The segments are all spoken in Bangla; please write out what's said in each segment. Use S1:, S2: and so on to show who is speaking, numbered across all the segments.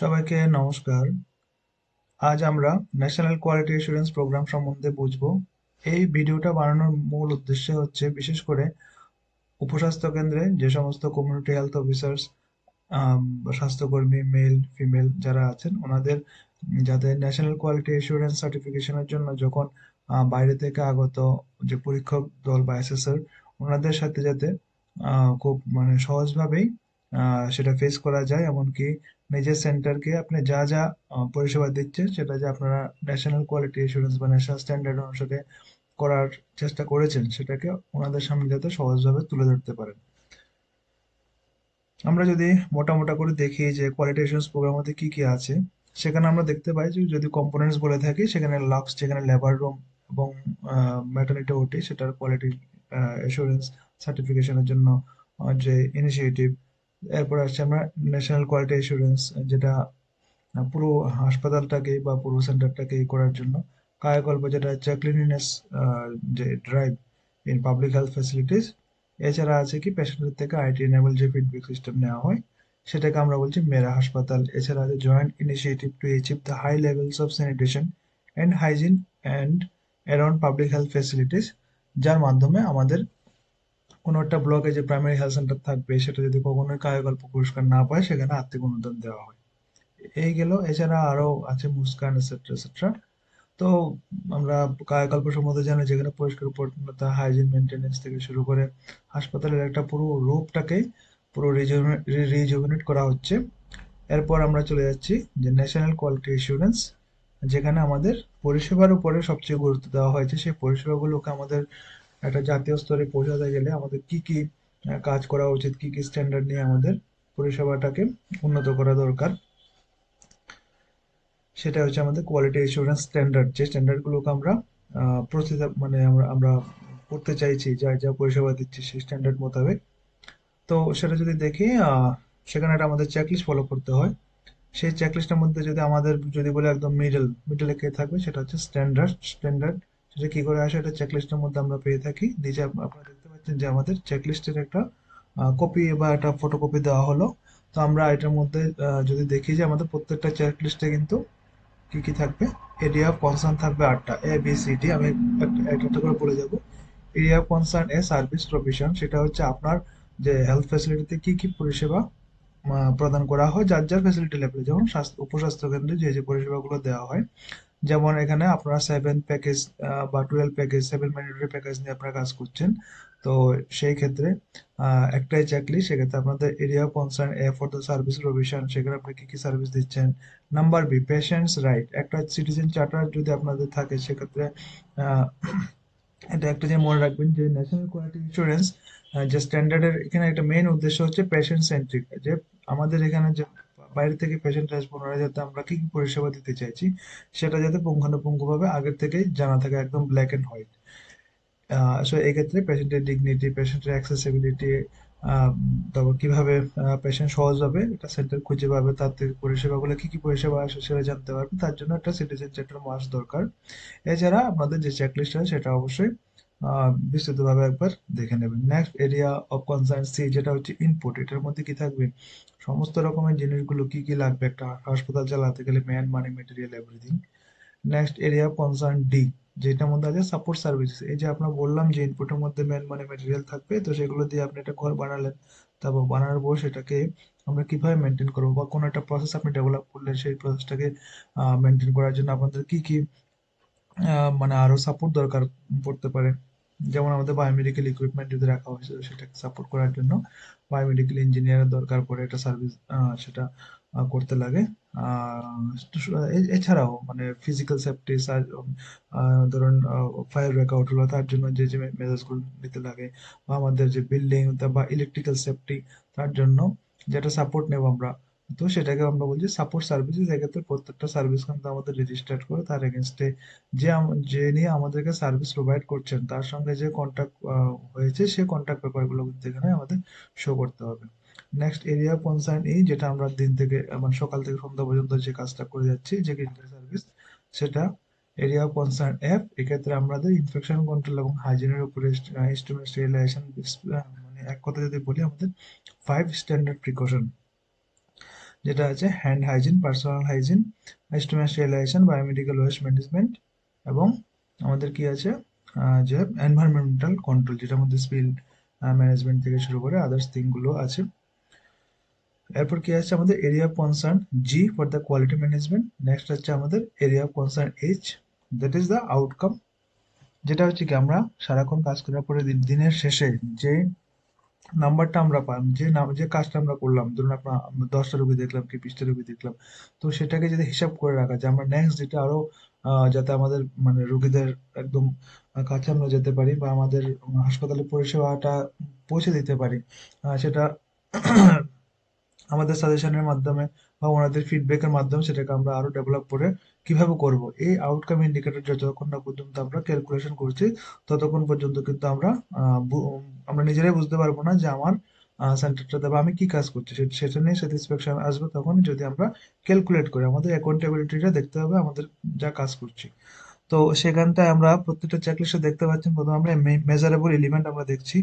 S1: সবাইকে নমস্কার। আজ আমরা ন্যাশনাল কোয়ালিটি অ্যাসুরেন্স প্রোগ্রাম সম্বন্ধে বুঝবো। এই ভিডিওটা বানানোর মূল উদ্দেশ্য হচ্ছে বিশেষ করে উপস্বাস্থ্য কেন্দ্রে যে সমস্ত কমিউনিটি হেলথ অফিসার্স, স্বাস্থ্যকর্মী মেল ফিমেল যারা আছেন ওনাদের যাতে ন্যাশনাল কোয়ালিটি অ্যাসুরেন্স সার্টিফিকেশনের জন্য যখন বাইরে থেকে আগত যে পরীক্ষক দল বা অ্যাসেসর ওনাদের সাথে যাতে খুব মানে সহজভাবেই সেটা ফেস করা যায়, এমনকি নিজের সেন্টারকে আপনি যা যা পরিষেবা দিচ্ছেন সেটা যে আপনারা ন্যাশনাল কোয়ালিটি অ্যাসুরেন্স বা ন্যাশনাল স্ট্যান্ডার্ড অনুসারে করার চেষ্টা করেছেন সেটাকে ওনাদের সামনে যাতে সহজভাবে তুলে ধরতে পারেন। আমরা যদি মোটা করে দেখি যে কোয়ালিটি অ্যাসুরেন্স প্রোগ্রামের মধ্যে কি কি আছে, সেখানে আমরা দেখতে পাই যে যদি কম্পোনেন্টস বলে থাকি সেখানে লাক্স, যেখানে লেবার রুম এবং ম্যাটারনিটি ওটি সেটার কোয়ালিটি অ্যাসুরেন্স সার্টিফিকেশনের জন্য যে ইনিশিয়েটিভ। এরপর আসছে আমরা ন্যাশনাল কোয়ালিটি অ্যাসুরেন্স, যেটা পুরো হাসপাতালটাকে বা পুরো সেন্টারটাকে করার জন্য কায়াকল্প, যেটা হচ্ছে ক্লিনলিনেস যে drive in public health facilities. এছাড়া আছে কি পেশেন্টের থেকে আইটি এনেবল যে ফিডব্যাক সিস্টেম নেওয়া হয় সেটাকে আমরা বলছি মেরা হাসপাতাল। এছাড়া আছে joint initiative to achieve the high levels of sanitation and hygiene and around public health facilities, যার মাধ্যমে আমাদের কোনো একটা ব্লকে যে প্রাইমারি হেলথ সেন্টার থাকবে সেটা যদি কখনোই কায়াকল্প পুরস্কার না পায় সেখানে আর্থিক অনুদান দেওয়া হয়। এই গেল, এছাড়া আরো আছে মুস্কান এটসেট্রা এটসেট্রা। তো আমরা কায়াকল্প সম্বন্ধে জানি যেখানে পরিষ্কার পরিচ্ছন্নতা, হাইজিন মেনটেনেন্স থেকে শুরু করে হাসপাতালের একটা পুরো রূপটাকে পুরো রিজুভিনেট করা হচ্ছে। এরপর আমরা চলে যাচ্ছি যে ন্যাশনাল কোয়ালিটি অ্যাসুরেন্স, যেখানে আমাদের পরিষেবার উপরে সবচেয়ে গুরুত্ব দেওয়া হয়েছে। সেই পরিষেবাগুলোকে আমাদের একটা জাতীয় স্তরে পৌঁছাতে গেলে আমাদের কি কি কাজ করা উচিত, কি কি স্ট্যান্ডার্ড নিয়ে আমাদের পরিষেবাটাকে উন্নত করা দরকার, সেটা হচ্ছে আমাদের কোয়ালিটি এসুরেন্স স্ট্যান্ডার্ড। যে স্ট্যান্ডার্ড গুলোকে আমরা মানে আমরা করতে চাইছি, যা যা পরিষেবা দিচ্ছি সেই স্ট্যান্ডার্ড মোতাবেক। তো সেটা যদি দেখি, সেখানে একটা আমাদের চেকলিস্ট ফলো করতে হয়। সেই চেকলিস্টের মধ্যে যদি আমাদের যদি বলে একদম মিডলে কে থাকবে সেটা হচ্ছে স্ট্যান্ডার্ড। সেটা কি করে আসে, এটা চেকলিস্টের মধ্যে আমরা পেয়ে থাকি। নিচে আপনারা দেখতে পাচ্ছেন যে আমাদের চেকলিস্টের একটা কপি বা একটা ফটোকপি দেওয়া হলো। তো আমরা এটার মধ্যে যদি দেখি যে আমাদের প্রত্যেকটা চেকলিস্টে কিন্তু কি কি থাকবে, এরিয়া অফ কনসার্ন থাকবে 8টা, ABCD। আমি একটা একটা করে বলে যাব। Area of concern a service provision, সেটা হচ্ছে আপনার যে হেলথ ফ্যাসিলিটিতে কি কি পরিষেবা প্রদান করা হয় যার যার ফ্যাসিলিটি লেভেলে, যেমন উপস্বাস্থ্য কেন্দ্রে যে যে পরিষেবাগুলো দেওয়া হয়। যেমন এখানে আপনারা 7 প্যাকেজ বা 12 প্যাকেজ, 7 ম্যান্ডেটরি প্যাকেজ নিয়ে আপনারা কাজ করছেন। তো সেই ক্ষেত্রে একটাই চেকলিস্ট, সেক্ষেত্রে আপনাদের area of concern A for the service provision, সেখানে আপনি কি কি সার্ভিস দিচ্ছেন। নাম্বার বি, পেশেন্টস রাইট, একটা সিটিজেন চার্টার যদি আপনাদের থাকে সেক্ষেত্রে আহ, এটা একটা যে মনে রাখবেন যে ন্যাশনাল কোয়ালিটি ইন্স্যুরেন্স যে স্ট্যান্ডার্ডের এখানে একটা মেইন উদ্দেশ্য হচ্ছে পেশেন্ট সেন্ট্রিক। যে আমাদের এখানে যে বাইরে থেকে পেশেন্ট আসবে ওনারা যাতে আমরা কি কি পরিষেবা দিতে চাইছি সেটা যাতে পুঙ্খানুপুঙ্খভাবে আগের থেকেই জানা থাকে, একদম ব্ল্যাক এন্ড হোয়াইট। সো এক্ষেত্রে পেশেন্টের ডিগনিটি, পেশেন্টের অ্যাক্সেসিবিলিটি, তারপর কিভাবে পেশেন্ট সহজভাবে একটা সেন্টার খুঁজে পাবে, তার থেকে পরিষেবাগুলো কি কি পরিষেবা আসে সেটা জানতে পারবে, তার জন্য একটা সিটিজেন চার্টার মাস্ট দরকার। এছাড়া আপনাদের যে চেকলিস্ট আছে সেটা অবশ্যই বিস্তৃতভাবে একবার দেখে নেবেন। Next area of concern C, যেটা হচ্ছে ইনপুট। এটার মধ্যে কি থাকবে, সমস্ত রকমের জিনিসগুলো কি কি লাগবে একটা হাসপাতাল চালাতে গেলে, man money material everything. Next area of concern D, যেটার মধ্যে আছে সাপোর্ট সার্ভিসেস। এই যে আপনার বললাম যে ইনপুটের মধ্যে ম্যান মানি মেটেরিয়াল থাকবে, তো সেগুলো দিয়ে আপনি একটা ঘর বানালেন, তারপর বানানোর পর সেটাকে আমরা কিভাবে মেনটেন করবো, বা কোনো একটা প্রসেস আপনি ডেভেলপ করলেন সেই প্রসেসটাকে মেনটেন করার জন্য আপনাদের কি কি মানে আরো সাপোর্ট দরকার পড়তে পারে। যেমন আমাদের বায়োমেডিকেল ইকুইপমেন্ট যদি রাখা হয় সেটাকে সাপোর্ট করার জন্য বায়োমেডিকেল ইঞ্জিনিয়ারের দরকার পড়ে, একটা সার্ভিস সেটা করতে লাগে। এছাড়াও মানে ফিজিক্যাল সেফটি, ধরুন ফায়ার ব্রেকআউট হলো তার জন্য যে যে মেজার্স গুলো নিতে লাগে, বা আমাদের যে বিল্ডিং বা ইলেকট্রিক্যাল সেফটি তার জন্য যেটা সাপোর্ট নেব আমরা, তো সেটাকে আমরা বলছি সাপোর্ট সার্ভিসেস। এক্ষেত্রে প্রত্যেকটা সার্ভিস কিন্তু আমাদের রেজিস্টার্ড করে তার এগেনস্টে যে নিয়ে আমাদেরকে সার্ভিস প্রোভাইড করছেন তার সঙ্গে যে কন্ট্যাক্ট হয়েছে সেই কন্ট্যাক্ট পেপারগুলো কিন্তু এখানে আমাদের শো করতে হবে। নেক্সট এরিয়া কনসার্ন এই, যেটা আমরা দিন থেকে মানে সকাল থেকে সন্ধ্যা পর্যন্ত যে কাজটা করে যাচ্ছি যে ক্লিনিক্যাল সার্ভিস, সেটা এরিয়া কনসার্ন এফ। এক্ষেত্রে আমাদের ইনফেকশন কন্ট্রোল এবং হাইজিনের উপরে ইনস্ট্রুমেন্ট স্টেরিলাইজেশন, মানে এক কথা যদি বলি আমাদের 5 স্ট্যান্ডার্ড প্রিকশন, যেটা আছে hand hygiene, personal hygiene, sterilization, biomedical waste management, এবং আমাদের কি আছে যে এনভায়রনমেন্টাল কন্ট্রোল, যেটার মধ্যে স্পিল ম্যানেজমেন্ট থেকে শুরু করে আদার্স থিংগুলো আছে। এরপর কি আছে আমাদের area of concern, G for the quality management. Next হচ্ছে আমাদের area of concern, H, that is the outcome, যেটা হচ্ছে কি আমরা সারাক্ষণ কাজ করার পরে দিনের শেষে যে নাম্বারটা আমরা পাই, যে কাজটা আমরা করলাম, ধরুন আপনার 10টা রোগী দেখলাম কি 20টা রোগী দেখলাম, তো সেটাকে যদি হিসাব করে রাখা যায় আমরা নেক্সট যেটা আরো যাতে আমাদের মানে রোগীদের একদম কাছে আমরা যেতে পারি বা আমাদের হাসপাতালের পরিষেবাটা পৌঁছে দিতে পারি, সেটা আমাদের সাজেশনের মাধ্যমে বা ওনাদের ফিডব্যাকের মাধ্যমে সেটাকে আমরা আরো ডেভেলপ করে কিভাবে করব, এই আউটকাম ইন্ডিকেটর যতক্ষণ না পর্যন্ত আমরা ক্যালকুলেশন করছি ততক্ষণ পর্যন্ত কিন্তু আমরা নিজেরাই বুঝতে পারবো না যে আমার সেন্টারটাতে বা আমি কি কাজ করছি সেটা নিয়ে স্যাটিসফ্যাকশন আসবে তখন যদি আমরা ক্যালকুলেট করি। আমাদের অ্যাকাউন্টেবিলিটিটা দেখতে হবে আমাদের যা কাজ করছি। তো সেখানটায় আমরা প্রত্যেকটা চেকলিস্টে দেখতে পাচ্ছেন, প্রথমে আমরা মেজারেবল এলিমেন্ট আমরা দেখছি,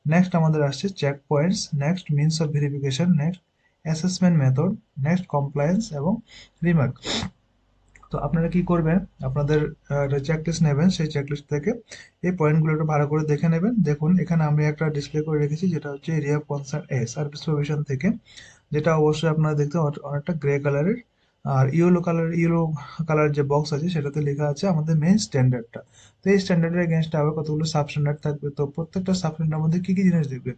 S1: নেক্সট আমাদের আসছে check points, next means of verification, next assessment method, next compliance এবং রিমার্ক। তো আপনারা কি করবেন, আপনাদের একটা চেকলিস্ট নেবেন, সেই চেকলিস্ট থেকে এই পয়েন্টগুলো একটু ভালো করে দেখে নেবেন। দেখুন এখানে আমি একটা ডিসপ্লে করে রেখেছি যেটা হচ্ছে area of concern a service provision থেকে, যেটা অবশ্যই আপনারা দেখতে অনেকটা গ্রে কালারের, আর ইয়েলো কালার যে বক্স আছে সেটাতে লেখা আছে আমাদের মেইন স্ট্যান্ডার্ডটা। তো এই স্ট্যান্ডার্ডের এগেনস্টে আবার কতগুলো সাব স্ট্যান্ডার্ড থাকবে, তো প্রত্যেকটা সাব স্ট্যান্ডার্ডের মধ্যে কি কি জিনিস দেখবে,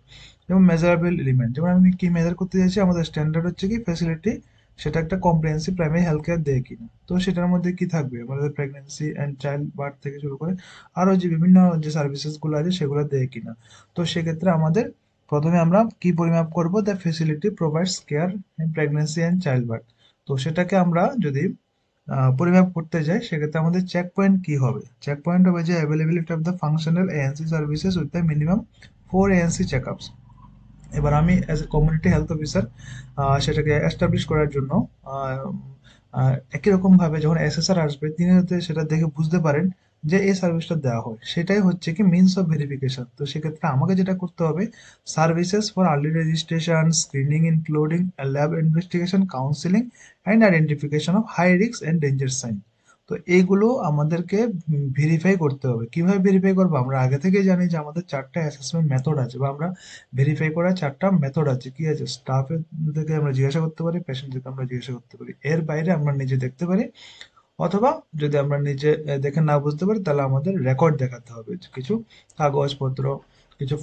S1: যেমন মেজারেবল এলিমেন্ট, যেমন আমি কি মেজার করতে চাইছি, আমাদের স্ট্যান্ডার্ড হচ্ছে কি ফ্যাসিলিটি, সেটা একটা কম্প্রিহেন্সিভ প্রাইমারি হেলথ কেয়ার দেয় কিনা, তো সেটার মধ্যে কি থাকবে আমাদের প্রেগন্যান্সি অ্যান্ড চাইল্ড বার্থ থেকে শুরু করে আরো যে বিভিন্ন যে সার্ভিসেস গুলো আছে সেগুলো দেয় কিনা। তো সেক্ষেত্রে আমাদের প্রথমে আমরা কি পরিমাপ করব, the facility provides care in pregnancy and child birth. তো সেটাকে আমরা যদি পরিমাপ করতে যাই সেক্ষেত্রে আমাদের চেক পয়েন্ট কি হবে, চেক পয়েন্ট হবে যে availability of the functional ANC services with the minimum 4 ANC checkups. এবার আমি as a community health officer সেটাকে এস্টাবলিশ করার জন্য আহ, একই রকম ভাবে যখন এসএসআর আসবে তিনি যাতে সেটা দেখে বুঝতে পারেন যে এই সার্ভিসটা দেওয়া হয়, সেটাই হচ্ছে কি মিনস অফ ভেরিফিকেশন। তো সেক্ষেত্রে আমাকে যেটা করতে হবে, services for early registration, screening including lab investigation, counselling and identification of high risk and danger sign. তো এইগুলো আমাদেরকে ভেরিফাই করতে হবে। কিভাবে ভেরিফাই করবো, আমরা আগে থেকে জানি যে আমাদের 4টা অ্যাসেসমেন্ট মেথড আছে, বা আমরা ভেরিফাই করার 4টা মেথড আছে। কি আছে, স্টাফের থেকে আমরা জিজ্ঞাসা করতে পারি, পেশেন্ট থেকে আমরা জিজ্ঞাসা করতে পারি, এর বাইরে আমরা নিজে দেখতে পারি, অথবা যদি আমরা নিজে দেখে না বুঝতে পারি তাহলে আমাদের রেকর্ড দেখাতে হবে, কিছু কাগজপত্র, কিছু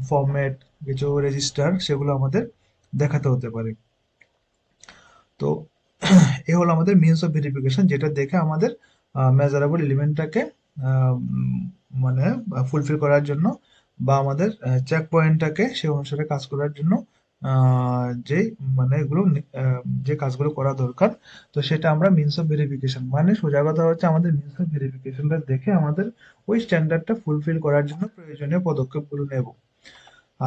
S1: ফর্মেট, কিছু রেজিস্টার, সেগুলো আমাদের দেখাতে হতে পারে। তো এ হলো আমাদের মিনস অফ ভেরিফিকেশন, যেটা দেখে আমাদের মেজারেবল এলিমেন্টটাকে মানে ফুলফিল করার জন্য বা আমাদের চেক পয়েন্টটাকে সে অনুসারে কাজ করার জন্য যে মানে এগুলো যে কাজগুলো করা দরকার, তো সেটা আমরা মিনস অফ ভেরিফিকেশন, মানে সোজা কথা হচ্ছে আমাদের মিনস অফ ভেরিফিকেশনটা দেখে আমাদের ওই স্ট্যান্ডার্ডটা ফুলফিল করার জন্য প্রয়োজনীয় পদক্ষেপগুলো নেব।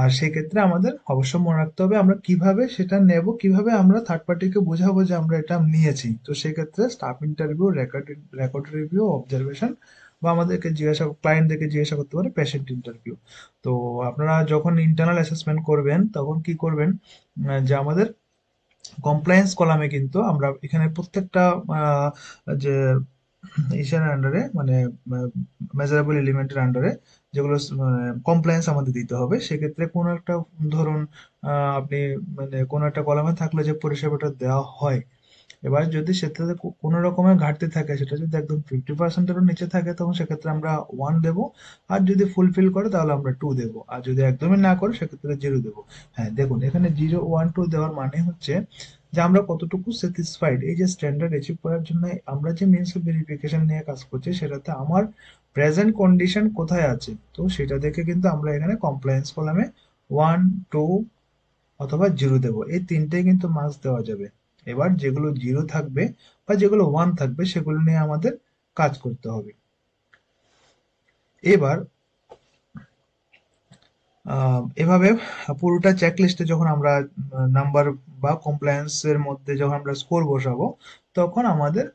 S1: আর সেক্ষেত্রে আমাদের অবশ্যই মনে রাখতে হবে আমরা কিভাবে সেটা নেব, কিভাবে আমরা থার্ড পার্টিকে বোঝাবো যে আমরা এটা নিয়েছি। তো সেক্ষেত্রে staff interview, record review, observation, বা আমাদেরকে ক্লায়েন্টদেরকে জিজ্ঞাসা করতে পারে পেশেন্ট ইন্টারভিউ। তো আপনারা যখন ইন্টারনাল অ্যাসেসমেন্ট করবেন তখন কি করবেন, যে আমাদের কমপ্লায়েন্স কলামে কিন্তু আমরা এখানে প্রত্যেকটা যে ইসের আন্ডারে মানে মেজারেবল এলিমেন্টের আন্ডারে যেগুলো কমপ্লায়েন্স আমাদের দিতে হবে, সেক্ষেত্রে কোনো একটা ধরুন আপনি মানে কোনো একটা কলামে থাকলে যে পরিষেবাটা দেওয়া হয়, এবার যদি সেটাতে কোনো রকমের ঘাটতি থাকে, সেটা যদি একদম 50%-এরও নিচে থাকে তখন সেক্ষেত্রে আমরা 1 দেবো, আর যদি ফুলফিল করে তাহলে আমরা 2 দেবো, আর যদি একদমই না করে সেক্ষেত্রে 0 দেবো। হ্যাঁ দেখুন এখানে 0, 1, 2 দেওয়ার মানে হচ্ছে যে আমরা কতটুকু স্যাটিসফাইড এই যে স্ট্যান্ডার্ড অ্যাচিভ করার জন্য আমরা যে মিনস অফ ভেরিফিকেশন নিয়ে কাজ করছি সেটাতে আমার প্রেজেন্ট কন্ডিশন কোথায় আছে, তো সেটা দেখে কিন্তু আমরা এখানে কমপ্লায়েন্স কলামে 1, 2 অথবা 0 দেবো, এই তিনটেই কিন্তু মার্কস দেওয়া যাবে। এবার যেগুলো 0 থাকবে বা যেগুলো 1 থাকবে সেগুলো নিয়ে আমাদের কাজ করতে হবে। এবার এভাবে পুরোটা চেকলিস্টে যখন আমরা নাম্বার বা কমপ্লায়েন্স এর মধ্যে যখন আমরা স্কোর বসাবো তখন আমাদের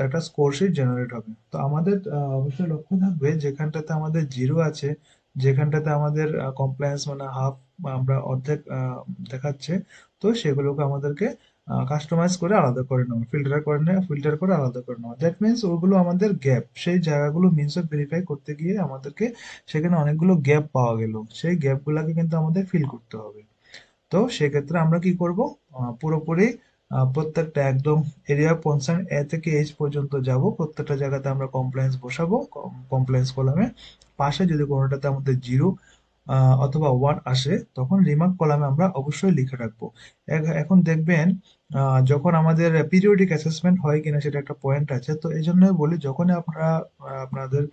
S1: একটা স্কোর শিট জেনারেট হবে। তো আমাদের অবশ্যই লক্ষ্য থাকবে যেখানটাতে আমাদের 0 আছে, যেখানটাতে আমাদের কমপ্লায়েন্স মানে হাফ আমরা অর্ধেক দেখাচ্ছে, তো সেগুলোকে আমাদেরকে কাস্টমাইজ করে আলাদা করে নেওয়া, ফিল্টার করে আলাদা করে নেওয়া। দ্যাট মিনস ওগুলো আমাদের গ্যাপ, সেই জায়গাগুলো মিনস অফ ভেরিফাই করতে গিয়ে আমাদেরকে সেখানে অনেকগুলো গ্যাপ পাওয়া গেল, সেই গ্যাপগুলোকে কিন্তু আমাদের ফিল করতে হবে। তো সেক্ষেত্রে আমরা কি করব, পুরোপুরি প্রত্যেকটা একদম এরিয়া কনসার্ন এ থেকে এইচ পর্যন্ত যাব, প্রত্যেকটা জায়গাতে আমরা কমপ্লায়েন্স বসাবো। কমপ্লায়েন্স কলামে পাশে যদি কোনোটাতে আমাদের জিরো অথবা ওয়ান আসে, তখন রিমার্ক কলামে আমরা অবশ্যই লিখে রাখবো। এখন দেখবেন যখন আমাদের পিরিয়ডিক অ্যাসেসমেন্ট হয় কিনা সেটা একটা পয়েন্ট আছে। তো এই জন্যই বলি, যখনই আপনারা আপনাদের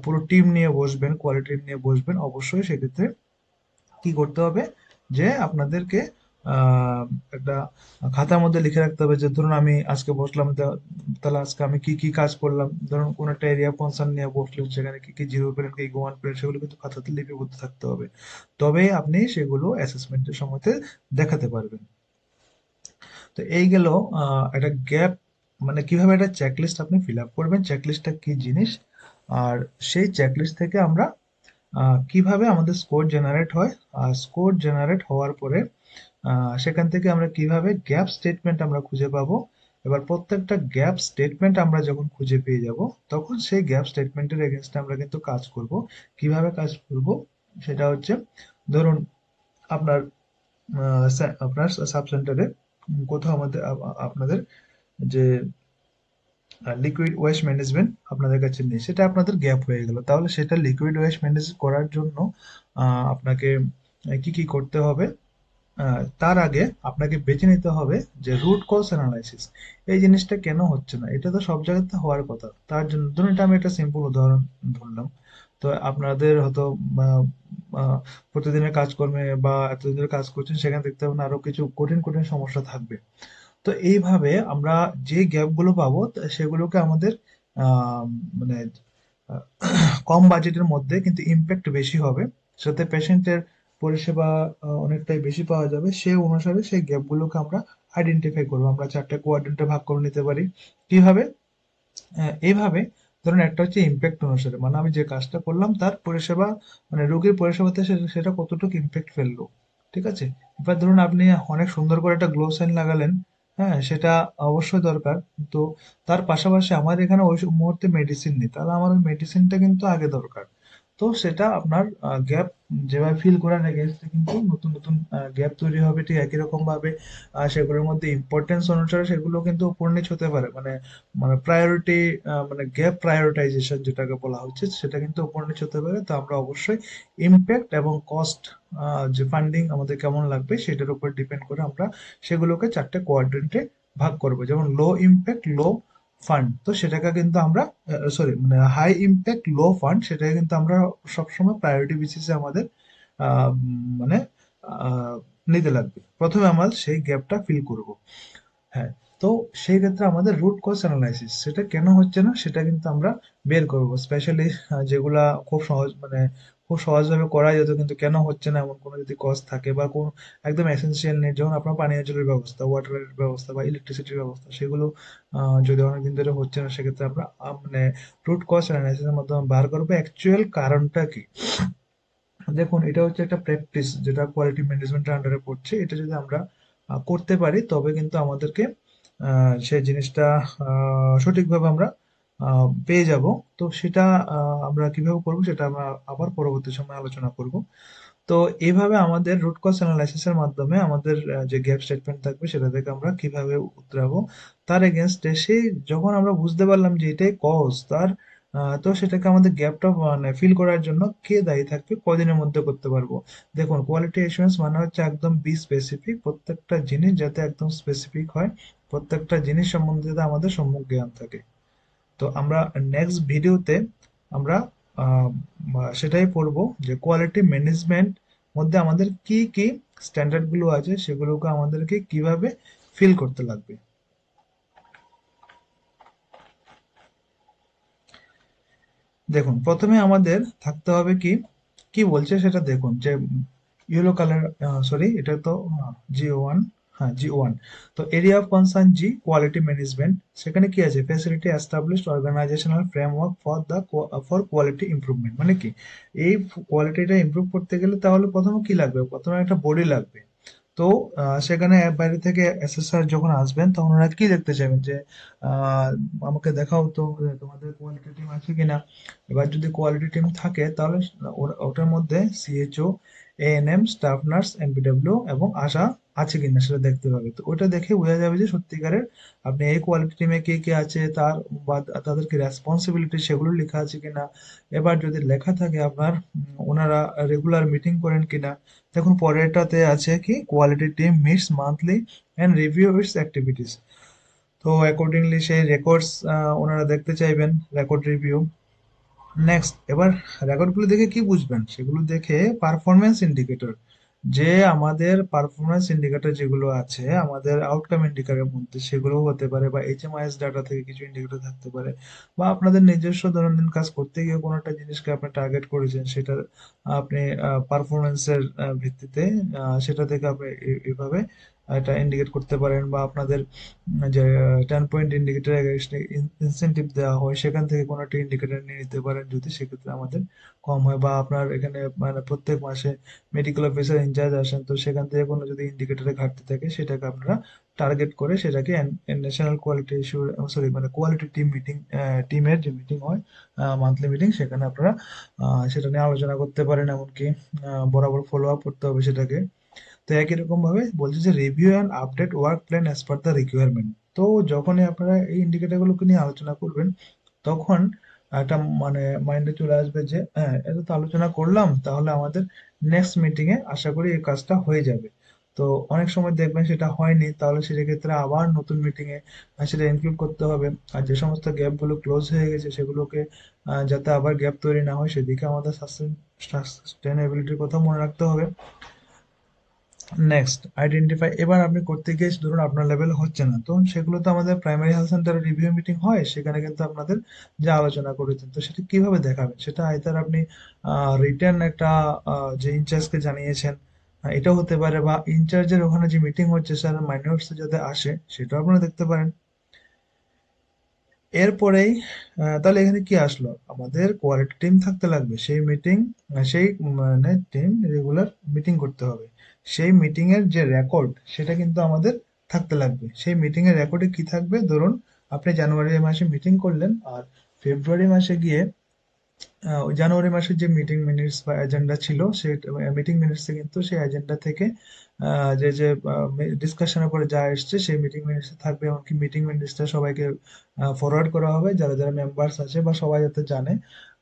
S1: পুরো টিম নিয়ে বসবেন, কোয়ালিটি নিয়ে বসবেন, অবশ্যই সেক্ষেত্রে কি করতে হবে, যে আপনাদেরকে আহ, একটা খাতার মধ্যে লিখে রাখতে হবে যে ধরুন আমি আজকে বসলাম, তাহলে আজকে আমি কি কি কাজ করলাম। ধরুন কোন একটা এরিয়া কনসার্ন নিয়ে বসলেন, সেখানে কি কি জিরো পেলেন, কি কি ওয়ান পেলেন, সেগুলো কিন্তু খাতাতে লিপিবদ্ধ থাকতে হবে। তবে আপনি সেগুলো অ্যাসেসমেন্টের সময়তে দেখাতে পারবেন। তো এই গেল একটা গ্যাপ, মানে কিভাবে একটা চেকলিস্ট আপনি ফিল আপ করবেন, চেকলিস্টটা কি জিনিস, আর সেই চেকলিস্ট থেকে আমরা কিভাবে আমাদের স্কোর জেনারেট হয়, আর স্কোর জেনারেট হওয়ার পরে সেখান থেকে আমরা কিভাবে গ্যাপ স্টেটমেন্ট আমরা খুঁজে পাবো। এবার প্রত্যেকটা গ্যাপ স্টেটমেন্ট আমরা যখন খুঁজে পেয়ে যাব, তখন সেই গ্যাপ স্টেটমেন্টের এগেনস্টে আমরা কিন্তু কাজ করব। কিভাবে কাজ করব সেটা হচ্ছে, ধরুন আপনার আপনার সাব সেন্টারে কোথাও আমাদের আপনাদের যে লিকুইড ওয়েস্ট ম্যানেজমেন্ট আপনাদের কাছে নেই, সেটা আপনাদের গ্যাপ হয়ে গেল। তাহলে সেটা লিকুইড ওয়েস্ট ম্যানেজ করার জন্য আপনাকে কি কি করতে হবে, তার আগে আপনাকে বেছে নিতে হবে যে রুট কজ অ্যানালাইসিস। এই জিনিসটা কেন হচ্ছে না, এটা তো সব জায়গাতে হওয়ার কথা। তার জন্য ধরুন, এটা আমি একটা সিম্পল উদাহরণ ধরলাম। তো আপনাদের হয়তো আহ, আহ, প্রতিদিনের কাজকর্মে বা এতদিন ধরে কাজ করছেন, সেখানে দেখতে পাবেন আরো কিছু কঠিন কঠিন সমস্যা থাকবে। তো এইভাবে আমরা যে গ্যাপ গুলো পাবো সেগুলোকে আমাদের আহ, মানে আহ, কম বাজেটের মধ্যে কিন্তু ইম্প্যাক্ট বেশি হবে, সাথে পেশেন্টের পরিষেবা অনেকটাই বেশি পাওয়া যাবে, সেই অনুসারে সেই গ্যাপগুলোকে আমরা আইডেন্টিফাই করবো। আমরা চারটে কোয়াড্রেন্টে ভাগ করে নিতে পারি। কিভাবে? এইভাবে, ধরুন একটা হচ্ছে ইম্প্যাক্ট অনুসারে, মানে আমি যে কাজটা করলাম তার পরিষেবা, মানে রোগীর পরিষেবাতে সেটা কতটুকু ইম্প্যাক্ট ফেললো। ঠিক আছে। এবার ধরুন আপনি অনেক সুন্দর করে একটা গ্লো সাইন লাগালেন, হ্যাঁ সেটা অবশ্যই দরকার, কিন্তু তার পাশাপাশি আমার এখানে ওই মুহূর্তে মেডিসিন নেই, তাহলে আমার ওই মেডিসিনটা কিন্তু আগে দরকার। তো সেটা আপনার গ্যাপ যেভাবে ফিল করার এগেইনস্টে কিন্তু নতুন নতুন গ্যাপ তৈরি হবে। ঠিক একই রকম ভাবে সেগুলোর মধ্যে ইম্পর্টেন্স অনুসারে সেগুলো কিন্তু উপর নিচ হতে পারে, মানে মানে প্রায়োরিটি, মানে গ্যাপ প্রায়োরিটাইজেশন যেটাকে বলা হচ্ছে, সেটা কিন্তু উপর নিচ হতে পারে। তো আমরা অবশ্যই ইমপ্যাক্ট এবং কস্ট, যে ফান্ডিং আমাদের কেমন লাগবে সেটার উপর ডিপেন্ড করে আমরা সেগুলোকে চারটে কোয়াড্রেন্টে ভাগ করবো। যেমন লো ইমপ্যাক্ট লো ফান্ড, তো সেটাকে কিন্তু আমরা, সরি মানে হাই ইমপ্যাক্ট লো ফান্ড, সেটাকে কিন্তু আমরা সবসময় প্রায়োরিটি বেসিসে আমাদের মানে আহ, নিতে লাগবে। প্রথমে আমরা সেই গ্যাপটা ফিল করব। হ্যাঁ। তো সেই ক্ষেত্রে আমাদের রুট কজ অ্যানালাইসিস, সেটা কেন হচ্ছে না সেটা কিন্তু আমরা বের করব। স্পেশালি যেগুলা খুব সহজ, মানে খুব সহজভাবে করা যেত কিন্তু কেন হচ্ছে না, এমন কোনো যদি কজ থাকে বা কোনো একদম এসেনশিয়াল নিড, যেমন আপনার পানীয় জলের ব্যবস্থা, ওয়াটারের ব্যবস্থা বা ইলেকট্রিসিটির ব্যবস্থা, সেগুলো যদি অনেকদিন ধরে হচ্ছে না, সেক্ষেত্রে আমরা মানে রুট কজ অ্যানালাইসিসের মাধ্যমে বার করবো অ্যাকচুয়াল কারণটা কি। দেখুন, এটা হচ্ছে একটা প্র্যাকটিস যেটা কোয়ালিটি ম্যানেজমেন্টের আন্ডারে পড়ছে। এটা যদি আমরা করতে পারি, তবে কিন্তু আমাদেরকে সেই জিনিসটা সঠিকভাবে আমরা পেয়ে যাব। তো সেটা আমরা কিভাবে করব সেটা আমরা আবার পরবর্তী সময় আলোচনা করব। তো এইভাবে আমাদের রুট কজ অ্যানালাইসিসের মাধ্যমে আমাদের যে গ্যাপ স্টেটমেন্ট থাকবে সেটা থেকে আমরা কিভাবে উতরাবো, তার এগেনস্টে সেই যখন আমরা বুঝতে পারলাম যে এটাই কজ তার, তো সেটাকে আমাদের গ্যাপটা মানে ফিল করার জন্য কে দায়ী থাকবে, কদিনের মধ্যে করতে পারবো। দেখুন, কোয়ালিটি এসুরেন্স মানে হচ্ছে একদম বি স্পেসিফিক, প্রত্যেকটা জিনিস যাতে একদম স্পেসিফিক হয়, প্রত্যেকটা জিনিস সম্বন্ধে যাতে আমাদের সম্যক জ্ঞান থাকে। তো আমরা নেক্সট ভিডিওতে আমরা আহ, সেটাই পড়বো যে কোয়ালিটি ম্যানেজমেন্ট মধ্যে আমাদের কি কি স্ট্যান্ডার্ড গুলো আছে, সেগুলোকে আমাদেরকে কিভাবে ফিল করতে লাগবে। দেখুন, প্রথমে আমাদের থাকতে হবে কি, কি বলছে সেটা দেখুন, যে ইয়েলো কালার, সরি এটা তো জি ওয়ান, হ্যাঁ, G1। তো area of concern G, quality management. সেখানে কি আছে? Facility established organisational framework for quality improvement. মানে কি, এই কোয়ালিটিটা ইমপ্রুভ করতে গেলে তাহলে প্রথমে কি লাগবে? প্রথমে একটা বডি লাগবে। তো সেখানে বাইরে থেকে এসএসআর যখন আসবেন তখন ওরা কি দেখতে চাইবেন যে আহ, আমাকে দেখাও তো যে তোমাদের কোয়ালিটি টিম আছে কিনা। এবার যদি কোয়ালিটি টিম থাকে তাহলে ওটার মধ্যে CHO, ANM, staff nurse, MPW এবং আশা আছে কিনা সেটা দেখতে পাবে। তো ওটা দেখে বোঝা যাবে যে সত্যিকারের আপনি এই কোয়ালিটি টিমে কে কে আছে, তার বা তাদের কি রেসপন্সিবিলিটি সেগুলো লেখা আছে কিনা। এবার যদি লেখা থাকে আপনার ওনারা রেগুলার মিটিং করেন কিনা। দেখুন পরেরটাতে আছে কি, quality team meets monthly and review its activities. তো অ্যাকর্ডিংলি সেই রেকর্ডস ওনারা দেখতে চাইবেন, রেকর্ড রিভিউ। নেক্সট, এবার রেকর্ডগুলো দেখে কি বুঝবেন? সেগুলো দেখে পারফরমেন্স ইন্ডিকেটর, যে আমাদের পারফরমেন্স ইন্ডিকেটর যেগুলো আছে আমাদের আউটকাম ইন্ডিকেটরের মধ্যে, সেগুলো হতে পারে বা এইচএমআইএস ডাটা থেকে কিছু ইন্ডিকেটর থাকতে পারে, বা আপনাদের নিজস্ব দৈনন্দিন কাজ করতে গিয়ে কোনো একটা জিনিসকে আপনি টার্গেট করেছেন, সেটা আপনি পারফরমেন্সের ভিত্তিতে সেটা থেকে আপনি এভাবে এটা ইন্ডিকেট করতে পারেন। বা আপনাদের যে 10 পয়েন্ট ইন্ডিকেটর ইনসেনটিভ দেওয়া হয়, সেখান থেকে কোনো একটা ইন্ডিকেটর নিয়ে নিতে পারেন যদি সেক্ষেত্রে আমাদের কম হয়। বা আপনার এখানে মানে প্রত্যেক মাসে মেডিকেল অফিসার ইনচার্জ আসেন, তো সেখান থেকে কোনো যদি ইন্ডিকেটরে ঘাটতি থাকে সেটাকে আপনারা টার্গেট করে সেটাকে ন্যাশনাল কোয়ালিটি ইস্যু, সরি মানে কোয়ালিটি টিম মিটিং, টিমের যে মিটিং হয় মান্থলি মিটিং, সেখানে আপনারা সেটা নিয়ে আলোচনা করতে পারেন। এমনকি বরাবর ফলো আপ করতে হবে সেটাকে। তো একই রকম ভাবে বলছে যে review and update work plan as per the requirement. তো যখনই আপনারা এই ইন্ডিকেটর গুলোকে নিয়ে আলোচনা করবেন তখন একটা মানে মাইন্ডে চলে আসবে যে হ্যাঁ, এটা তো আলোচনা করলাম, তাহলে আমাদের নেক্সট মিটিং এ আশা করি এই কাজটা হয়ে যাবে। তো অনেক সময় দেখবেন সেটা হয়নি, তাহলে সেক্ষেত্রে আবার নতুন মিটিং এ সেটা ইনক্লুড করতে হবে। আর যে সমস্ত গ্যাপ গুলো ক্লোজ হয়ে গেছে সেগুলোকে যাতে আবার গ্যাপ তৈরি না হয় সেদিকে আমাদের সাস্টেনেবিলিটির কথা মনে রাখতে হবে। Next, identify. এবার আপনি করতে গিয়ে ধরুন আপনার লেভেল হচ্ছে না, তো সেগুলো তো আমাদের প্রাইমারি হেলথ সেন্টারে রিভিউ মিটিং হয়, সেখানে কিন্তু আপনাদের যা আলোচনা করেছেন তো সেটা কিভাবে দেখাবেন? সেটা আইদার আপনি রিটার্ন একটা যে ইনচার্জকে জানিয়েছেন, এটাও হতে পারে, বা ইনচার্জের ওখানে যে মিটিং হচ্ছে স্যার মাইনরিটস যাতে আসে সেটাও আপনারা দেখতে পারেন। এরপরেই তাহলে এখানে কি আসলো? আমাদের কোয়ালিটি টিম থাকতে লাগবে, সেই মিটিং, সেই মানে টিম রেগুলার মিটিং করতে হবে। সেই মিটিং এর যে রেকর্ড সেটা কিন্তু আমাদের থাকতে লাগবে। সেই মিটিং এর রেকর্ডে কি থাকবে? ধরুন আপনি জানুয়ারি মাসে মিটিং করলেন, আর ফেব্রুয়ারি মাসে গিয়ে ওই জানুয়ারি মাসের যে মিটিং মিনিটস বা এজেন্ডা ছিল সেই মিটিং মিনিটসে কিন্তু সেই এজেন্ডা থেকে যে যে ডিসকাশনের পরে যা এসছে সেই মিটিং মিনিটসে থাকবে। এমনকি মিটিং মিনিটসটা সবাইকে ফরওয়ার্ড করা হবে, যারা যারা মেম্বার্স আছে বা সবাই যাতে জানে।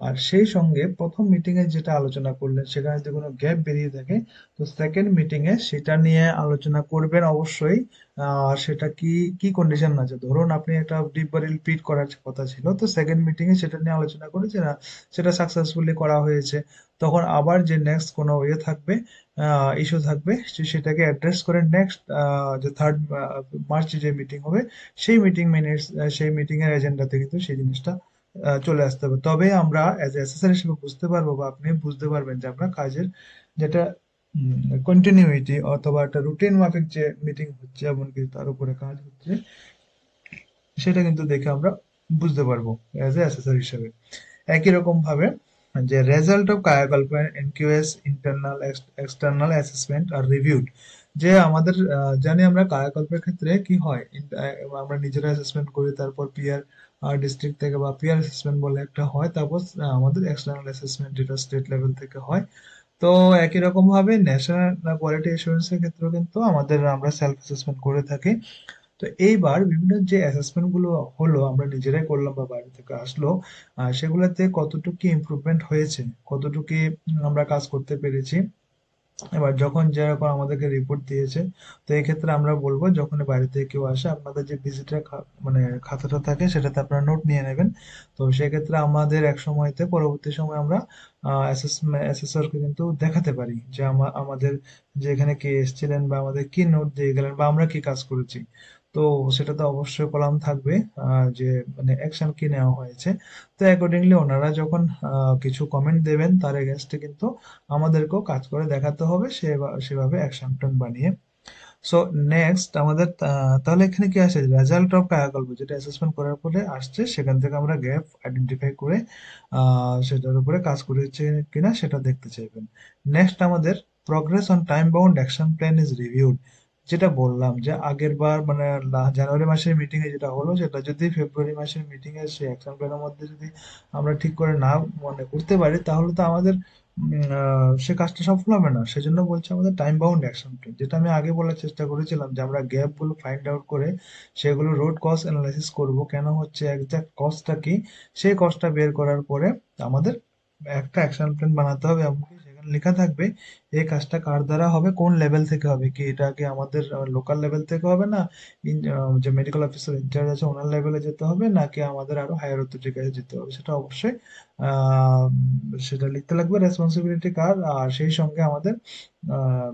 S1: আর সেই সঙ্গে প্রথম মিটিং এ যেটা আলোচনা করলেন সেখানে যদি কোনো গ্যাপ বেরিয়ে থাকে, তো সেকেন্ড মিটিং এ সেটা নিয়ে আলোচনা করবেন অবশ্যই। সেটা কি কি কন্ডিশন আছে, ধরুন আপনি একটা ডিপ বডি পিট করার কথা ছিল, তো সেকেন্ড মিটিং এ সেটা নিয়ে আলোচনা করেছে না, সেটা সাকসেসফুলি করা হয়েছে। তখন আবার যে নেক্সট কোনো ইয়ে থাকবে, ইস্যু থাকবে, সেটাকে অ্যাড্রেস করে নেক্সট যে থার্ড মার্চে যে মিটিং হবে সেই মিটিং মিনিটস, সেই মিটিং এর এজেন্ডাতে কিন্তু সেই জিনিসটা চলে আসতে হবে। তবে আমরা অ্যাজ এ অ্যাসেসর হিসেবে বুঝতে পারবো বা আপনি বুঝতে পারবেন যে আমরা কাজের যেটা কন্টিনিউইটি অথবা একটা রুটিন মাফিক যে মিটিং হচ্ছে এমনকি তার উপরে কাজ হচ্ছে, সেটা কিন্তু দেখে আমরা বুঝতে পারবো অ্যাজ এ অ্যাসেসর হিসেবে। একই রকম ভাবে যে result of Kayakalp NQAS internal external assessment আর রিভিউড। যে আমাদের জানি আমরা কায়াকল্পের ক্ষেত্রে কি হয়, আমরা নিজেরা অ্যাসেসমেন্ট করি, তারপর পিয়ার ডিস্ট্রিক্ট থেকে বা পিয়ার অ্যাসেসমেন্ট বলে একটা হয়, তারপর আমাদের এক্সটার্নাল অ্যাসেসমেন্ট যেটা স্টেট লেভেল থেকে হয়। তো একই রকম ভাবে ন্যাশনাল কোয়ালিটি অ্যাসুরেন্স এর ক্ষেত্রেও কিন্তু আমাদের আমরা সেলফ অ্যাসেসমেন্ট করে থাকি। তো এইবার বিভিন্ন যে অ্যাসেসমেন্ট গুলো হলো আমরা নিজেরাই করলাম বা বাইরে থেকে আসলো, সেগুলোতে কতটুকু ইমপ্রুভমেন্ট হয়েছে, কতটুকু আমরা কাজ করতে পেরেছি। এবার যখন যেরকম আমাদেরকে রিপোর্ট দিয়েছে, তো এই ক্ষেত্রে আমরা বলবো যখন বাইরে থেকে কেউ আসে আপনাদের যে ভিজিটার মানে খাতাটা থাকে সেটাতে আপনারা নোট নিয়ে নেবেন। তো সেক্ষেত্রে আমাদের এক সময়তে পরবর্তী সময় আমরা অ্যাসেসরকে কিন্তু দেখাতে পারি যে আমাদের যে এখানে কে এসেছিলেন বা আমাদের কি নোট দিয়ে গেলেন বা আমরা কি কাজ করেছি। তো সেটাতে অবশ্যই কলাম থাকবে যে মানে অ্যাকশন কি নেওয়া হয়েছে। তো অ্যাকর্ডিংলি ওনারা যখন কিছু কমেন্ট দেবেন তার এগেনস্টে কিন্তু আমাদেরকেও কাজ করে দেখাতে হবে সেভাবে অ্যাকশন প্ল্যান বানিয়ে। সো নেক্সট আমাদের তাহলে এখানে কি আসে, রেজাল্ট অফ কায়াকল্প যেটা অ্যাসেসমেন্ট করার পরে আসছে, সেখান থেকে আমরা গ্যাপ আইডেন্টিফাই করে সেটার উপরে কাজ করেছে কিনা সেটা দেখতে চাইবেন। নেক্সট আমাদের progress on time bound action plan is reviewed, যেটা বললাম যে আগের বার মানে জানুয়ারি মাসের মিটিং এ যেটা হলো সেটা যদি ফেব্রুয়ারি মাসের মিটিং এ সেই অ্যাকশন প্ল্যানের মধ্যে যদি আমরা ঠিক করে না মানে করতে পারি, তাহলে তো আমাদের সে কাজটা সফল হবে না। সেজন্য বলছে আমাদের টাইম বাউন্ড অ্যাকশন প্ল্যান, যেটা আমি আগে বলার চেষ্টা করেছিলাম যে আমরা গ্যাপ গুলো ফাইন্ড আউট করে সেগুলো রোড কস্ট অ্যানালাইসিস করব, কেন হচ্ছে এক্সাক্ট কস্টটা কি, সেই কস্টটা বের করার পরে আমাদের একটা অ্যাকশন প্ল্যান বানাতে হবে, এমনকি সেখানে লেখা থাকবে এই কাজটা কার দ্বারা হবে, কোন লেভেল থেকে হবে, কি এটা কি আমাদের লোকাল লেভেল থেকে হবে না যে মেডিকেল অফিসার ইনচার্জ আছে ওনার লেভেলে যেতে হবে, নাকি আমাদের আরো হায়ার অথরিটির কাছে যেতে হবে, সেটা অবশ্যই আহ, সেটা লিখতে লাগবে রেসপন্সিবিলিটি কার, আর সেই সঙ্গে আমাদের আহ,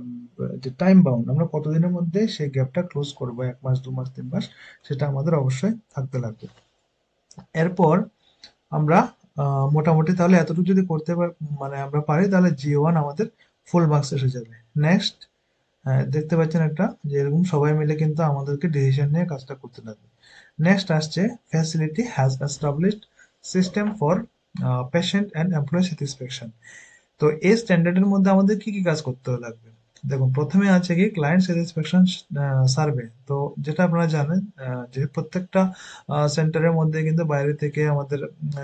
S1: যে টাইম বাউন্ড আমরা কতদিনের মধ্যে সেই গ্যাপটা ক্লোজ করবো, 1 মাস 2 মাস 3 মাস, সেটা আমাদের অবশ্যই থাকতে লাগবে। এরপর আমরা মোটামুটি তাহলে এতটুকু যদি করতে মানে আমরা পারি, তাহলে G1 আমাদের ফুল মার্কস এসে যাবে। নেক্সট দেখতে পাচ্ছেন একটা যে এরকম সবাই মিলে কিন্তু আমাদেরকে ডিসিশন নিয়ে কাজটা করতে লাগবে। নেক্সট আসছে facility has established system for patient and employee satisfaction. তো এই স্ট্যান্ডার্ডের মধ্যে আমাদের কি কি কাজ করতে লাগবে? দেখুন, প্রথমে আছে কি ক্লায়েন্ট স্যাটিসফ্যাকশন সার্ভে। তো যেটা আপনারা জানেন যে প্রত্যেকটা সেন্টারের মধ্যে কিন্তু বাইরে থেকে আমাদের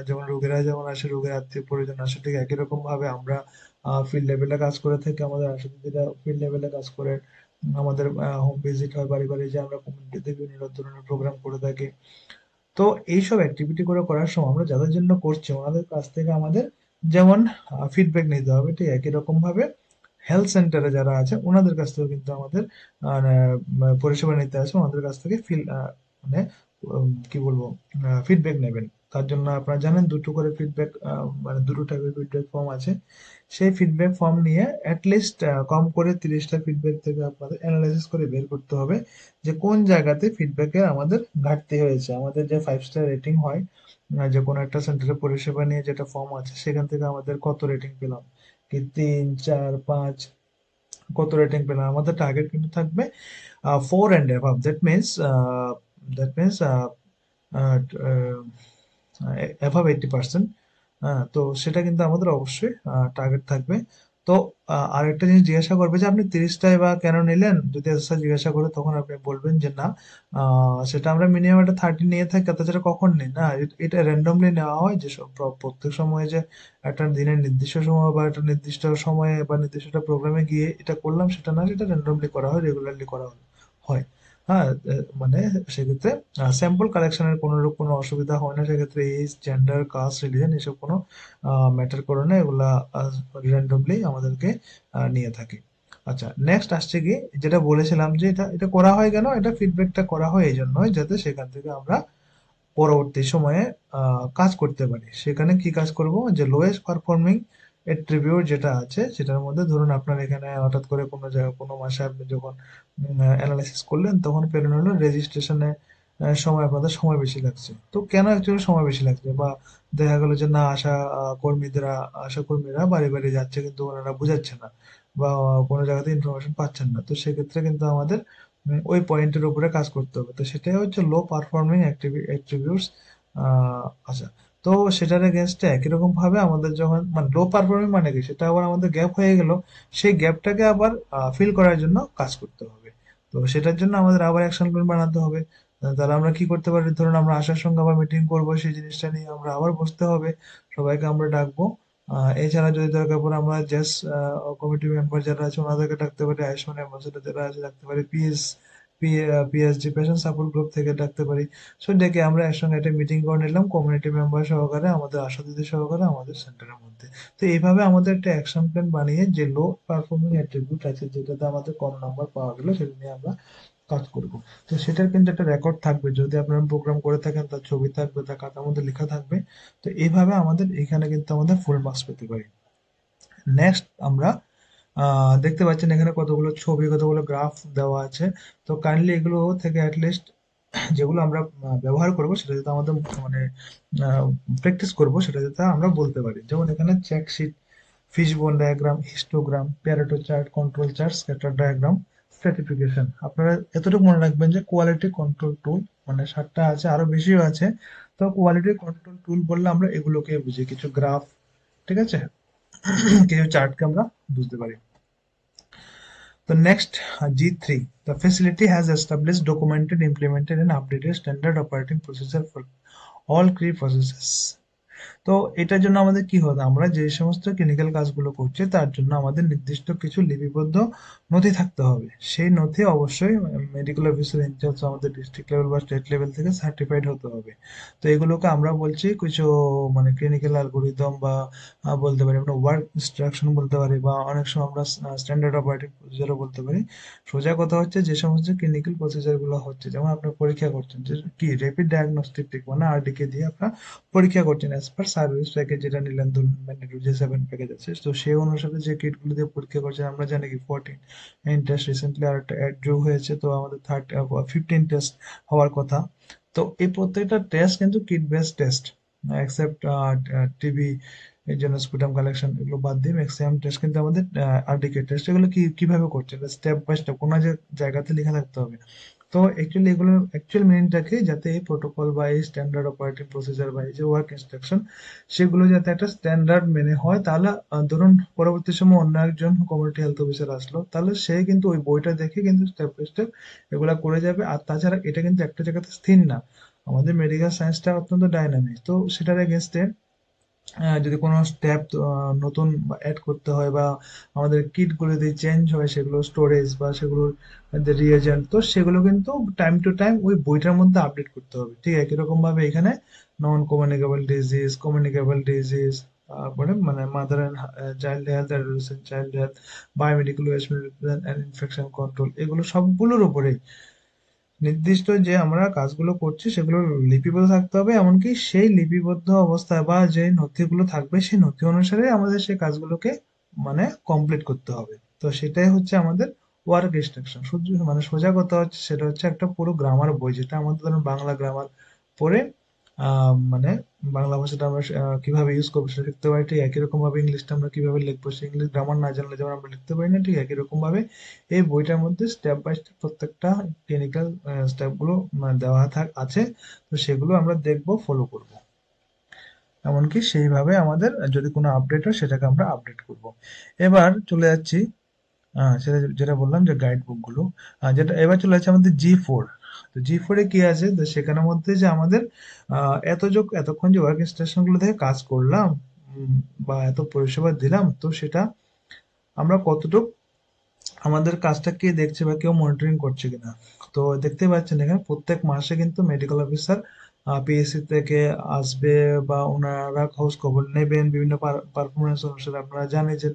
S1: যেমন রোগীরা যেমন আসে, রোগীর আত্মীয় পরিজন আসে, ঠিক একই রকম ভাবে আমরা ফিল্ড লেভেলে কাজ করে থাকি, আমাদের আশাদিদিরা ফিল্ড লেভেলে কাজ করে, আমাদের হোম ভিজিট হয় বাড়ি বাড়ি, যে আমরা কমিউনিটিতে বিভিন্ন ধরনের প্রোগ্রাম করে থাকি। তো এইসব অ্যাক্টিভিটি করে করার সময় আমরা যাদের জন্য করছি ওনাদের কাছ থেকে আমাদের যেমন ফিডব্যাক নিতে হবে, ঠিক একই রকম ভাবে হেলথ সেন্টারে যারা আছে ওনাদের কাছ থেকেও কিন্তু আমাদের পরিষেবা নিতে আছে, ওনাদের কাছ থেকে মানে কি বলবো ফিডব্যাক নেবেন। তার জন্য আপনারা জানেন দুটো করে ফিডব্যাক মানে দুটো টাইপের ফিডব্যাক ফর্ম আছে। সেই ফিডব্যাক ফর্ম নিয়ে অ্যাটলিস্ট কম করে 30টা ফিডব্যাক থেকে আপনাদের অ্যানালাইসিস করে বের করতে হবে যে কোন জায়গাতে ফিডব্যাকের আমাদের ঘাটতি হয়েছে। আমাদের যে 5 স্টার রেটিং হয় যে কোনো একটা সেন্টারে পরিষেবা নিয়ে যেটা ফর্ম আছে, সেখান থেকে আমাদের কত রেটিং পেলাম, কি 3 4 5 কত রেটিং পেলাম, আমাদের টার্গেট কিন্তু থাকবে 4 and above, দ্যাট মিনস অ্যাভাব 80%। হ্যাঁ, তো সেটা কিন্তু আমাদের অবশ্যই টার্গেট থাকবে। তো আরেকটা জিনিস জিজ্ঞাসা করবে যে আপনি 30টাই বা কেন নিলেন, যদি স্যার জিজ্ঞাসা করে তখন আপনি বলবেন যে না, সেটা আমরা মিনিমাম একটা 30 নিয়ে থাকি, তাছাড়া কখন নিই না, এটা র্যান্ডমলি নেওয়া হয়, যে প্রত্যেক সময়ে যে একটা দিনের নির্দিষ্ট সময় বা একটা নির্দিষ্ট সময়ে বা নির্দিষ্ট একটা প্রোগ্রামে গিয়ে এটা করলাম সেটা না, সেটা র্যান্ডমলি করা হয়, রেগুলারলি করা হয়। হ্যাঁ, মানে সেক্ষেত্রে স্যাম্পল কালেকশনের কোনো অসুবিধা হয় না, সেক্ষেত্রে এজ জেন্ডার কাস্ট রিলিজন এসব কোনো ম্যাটার করে না, এগুলা র্যান্ডমলি আমাদেরকে নিয়ে থাকে। আচ্ছা, নেক্সট আসছে কি যেটা বলেছিলাম যে এটা এটা করা হয় কেন, এটা ফিডব্যাকটা করা হয় এই জন্যই যাতে সেখান থেকে আমরা পরবর্তী সময়ে কাজ করতে পারি। সেখানে কি কাজ করব, যে লোয়েস্ট পারফর্মিং এট্রিবিউট যেটা আছে সেটার মধ্যে ধরুন আপনার এখানে হঠাৎ করে কোনো জায়গা কোনো মাসে আপনি যখন অ্যানালাইসিস করলেন তখন পেলেন হলো রেজিস্ট্রেশনে সময় আপনাদের সময় বেশি লাগছে। তো কেন অ্যাকচুয়ালি সময় বেশি লাগছে, বা দেখা গেল যে না আশা কর্মীরা বাড়ি বাড়ি যাচ্ছে কিন্তু ওনারা বুঝাচ্ছে না, বা কোনো জায়গাতে ইনফরমেশন পাচ্ছেন না, তো সেক্ষেত্রে কিন্তু আমাদের ওই পয়েন্টের উপরে কাজ করতে হবে। তো সেটাই হচ্ছে লো পারফর্মিং অ্যাট্রিবিউটস। আচ্ছা, তো সেটার এগেনস্টে একই রকম ভাবে আমাদের যখন মানে লো পারফর্মিং মানে কি, সেটা আবার আমাদের গ্যাপ হয়ে গেল, সেই গ্যাপটাকে আবার ফিল করার জন্য কাজ করতে হবে। তো সেটার জন্য আমাদের আবার অ্যাকশন প্ল্যান বানাতে হবে। তাহলে আমরা কি করতে পারি, ধরুন আমরা আশার সঙ্গে আবার মিটিং করবো, সেই জিনিসটা নিয়ে আমরা আবার বসতে হবে, সবাইকে আমরা ডাকবো। এছাড়া যদি দরকার পড়ে আমরা জাস্ট কমিটি মেম্বার যারা আছে ওনাদেরকে ডাকতে পারি, আয়ুষ্মান অ্যাম্বাসেডর যারা আছে ডাকতে পারি, পিএসজি পেশেন্ট সাপোর্ট গ্রুপ থেকে ডাকতে পারি। সো ডেকে আমরা একসঙ্গে একটা মিটিং করে নিলাম কমিউনিটি মেম্বার সহকারে, আমাদের আশা দিদি সহকারে, আমাদের সেন্টারের মধ্যে। তো এইভাবে আমাদের একটা অ্যাকশন প্ল্যান বানিয়ে যে লো পারফর্মিং অ্যাট্রিবিউট আছে যেটাতে আমাদের কম নাম্বার পাওয়া গেল সেটা নিয়ে আমরা কাজ করব। তো সেটার কিন্তু একটা রেকর্ড থাকবে, যদি আপনারা প্রোগ্রাম করে থাকেন তার ছবি থাকবে, তার খাতার মধ্যে লেখা থাকবে। তো এইভাবে আমাদের এখানে কিন্তু আমাদের ফুল মার্কস পেতে পারি। নেক্সট আমরা দেখতে পাচ্ছেন এখানে কতগুলো ছবি কতগুলো গ্রাফ দেওয়া আছে। তো কাইন্ডলি এগুলো থেকে অ্যাটলিস্ট যেগুলো আমরা ব্যবহার করব সেটা যাতে আমাদের মানে প্র্যাকটিস করব সেটা যাতে আমরা বলতে পারি। যেমন এখানে check sheet, fishbone diagram, histogram, Pareto chart, control chart, scatter diagram, certification. আপনারা এতটুকু মনে রাখবেন যে কোয়ালিটি কন্ট্রোল টুল মানে 7টা আছে, আরো বেশিও আছে। তো কোয়ালিটি কন্ট্রোল টুল বললে আমরা এগুলোকে বুঝি, কিছু গ্রাফ, ঠিক আছে, কিছু চার্টকে আমরা বুঝতে পারি। তো next, G3, the facility has established, documented, implemented and updated standard operating procedure for all key processes. তো এটার জন্য আমাদের কি হতো, আমরা যে সমস্ত ক্লিনিক্যাল কাজগুলো করছি তার জন্য আমাদের নির্দিষ্ট কিছু লিপিবদ্ধ নথি থাকতে হবে। সেই নথি অবশ্যই মেডিকেল অফিসার ইনচার্জ আমাদের ডিস্ট্রিক্ট লেভেল বা স্টেট লেভেল থেকে সার্টিফাইড হতে হবে। তো এগুলোকে আমরা বলছি কিছু মানে ক্লিনিক্যাল অ্যালগোরিদম বা বলতে পারি আমরা ওয়ার্ক ইনস্ট্রাকশন বলতে পারি, বা অনেক সময় আমরা স্ট্যান্ডার্ড অপারেটিং প্রসিজারও বলতে পারি। সোজা কথা হচ্ছে যে সমস্ত ক্লিনিক্যাল প্রসিজার গুলো হচ্ছে, যেমন আপনি পরীক্ষা করছেন যে কি র্যাপিড ডায়াগনস্টিক মানে আরডিকে দিয়ে আপনার পরীক্ষা করছেন অ্যাজ পার সার্ভিস প্যাকেজ যেটা নিলেন, ধরুন ম্যান্ডেটরি যে 7 প্যাকেজ আছে, তো সেই অনুসারে যে কিটগুলো দিয়ে পরীক্ষা করছেন। আমরা জানি কি 14 টেস্ট রিসেন্টলি আর একটা অ্যাড যোগ হয়েছে, তো আমাদের 15 টেস্ট হওয়ার কথা। তো এই প্রত্যেকটা টেস্ট কিন্তু kit based test, except TB, এই জন্য স্পুটাম কালেকশন এগুলো বাদ দিয়ে ম্যাক্সিমাম টেস্ট কিন্তু আমাদের আরডিকে টেস্ট। এগুলো কিভাবে করছে স্টেপ বাই স্টেপ, কোনো জায়গাতে লেখা থাকতে হবে। তো অ্যাকচুয়ালি এগুলো অ্যাকচুয়াল মিনিংটাকে যাতে এই প্রোটোকল বা এই স্ট্যান্ডার্ড অপারেটিং প্রসিজার বা এই যে ওয়ার্ক ইনস্ট্রাকশন সেগুলো যাতে একটা স্ট্যান্ডার্ড মেনে হয়, তাহলে ধরুন পরবর্তী সময় অন্য একজন কমিউনিটি হেলথ অফিসার আসলো, তাহলে সে কিন্তু ওই বইটা দেখে কিন্তু স্টেপ বাই স্টেপ এগুলা করে যাবে। আর তাছাড়া এটা কিন্তু একটা জায়গাতে স্থির না, আমাদের মেডিকেল সায়েন্সটা অত্যন্ত ডাইনামিক। তো সেটার এগেনস্টে যদি কোনো স্টেপ নতুন অ্যাড করতে হয় বা আমাদের কিট গুলো যদি চেঞ্জ হয়, সেগুলো স্টোরেজ বা সেগুলোর যে রিএজেন্ট, তো সেগুলো কিন্তু টাইম টু টাইম ওই বইটার মধ্যে আপডেট করতে হবে। ঠিক একই রকম ভাবে এখানে non communicable disease, communicable disease, তারপরে মানে mother and child health, adolescent child health, biomedical waste management and infection control, এগুলো সবগুলোর উপরে নির্দিষ্ট যে আমরা কাজগুলো করছি সেগুলো লিপিবদ্ধ থাকতে হবে। এমনকি সেই লিপিবদ্ধ অবস্থায় বা যে নথিগুলো থাকবে সেই নথি অনুসারে আমাদের সেই কাজগুলোকে মানে কমপ্লিট করতে হবে। তো সেটাই হচ্ছে আমাদের ওয়ার্ক ইনস্ট্রাকশন। মানে সোজা কথা হচ্ছে সেটা হচ্ছে একটা পুরো গ্রামার বই, যেটা আমাদের ধরুন বাংলা গ্রামার পড়ে মানে বাংলা ভাষাটা আমরা কিভাবে ইউজ করবো সেটা শিখতে পারি, ঠিক একই রকম ভাবে ইংলিশটা আমরা কিভাবে লিখবো, সেই ইংলিশ গ্রামার না জানলে যেমন আমরা লিখতে পারি না, ঠিক একই রকম ভাবে এই বইটার মধ্যে স্টেপ বাই স্টেপ প্রত্যেকটা ক্লিনিক্যাল স্টেপ গুলো দেওয়া আছে। তো সেগুলো আমরা দেখবো, ফলো করব। এমনকি সেইভাবে আমাদের যদি কোনো আপডেট হয় সেটাকে আমরা আপডেট করব। এবার চলে যাচ্ছি সেটা যেটা বললাম যে গাইড বুক গুলো, যেটা এবার চলে যাচ্ছে আমাদের G4। তো G4 এ কি আছে, তো সেখানের মধ্যে যে আমাদের এতক্ষণ যে ওয়ার্ক ইনস্ট্রাকশন গুলো থেকে কাজ করলাম, বা এত পরিষেবা দিলাম, তো সেটা আমরা কতটুকু আমাদের কাজটা কে দেখছে বা কেউ মনিটরিং করছে কিনা। তো দেখতে পাচ্ছেন এখানে প্রত্যেক মাসে কিন্তু মেডিকেল অফিসার পিএসসি থেকে আসবে, বা ওনারা খোঁজ খবর নেবেন বিভিন্ন পারফরমেন্স অনুসারে। আপনারা জানেন যে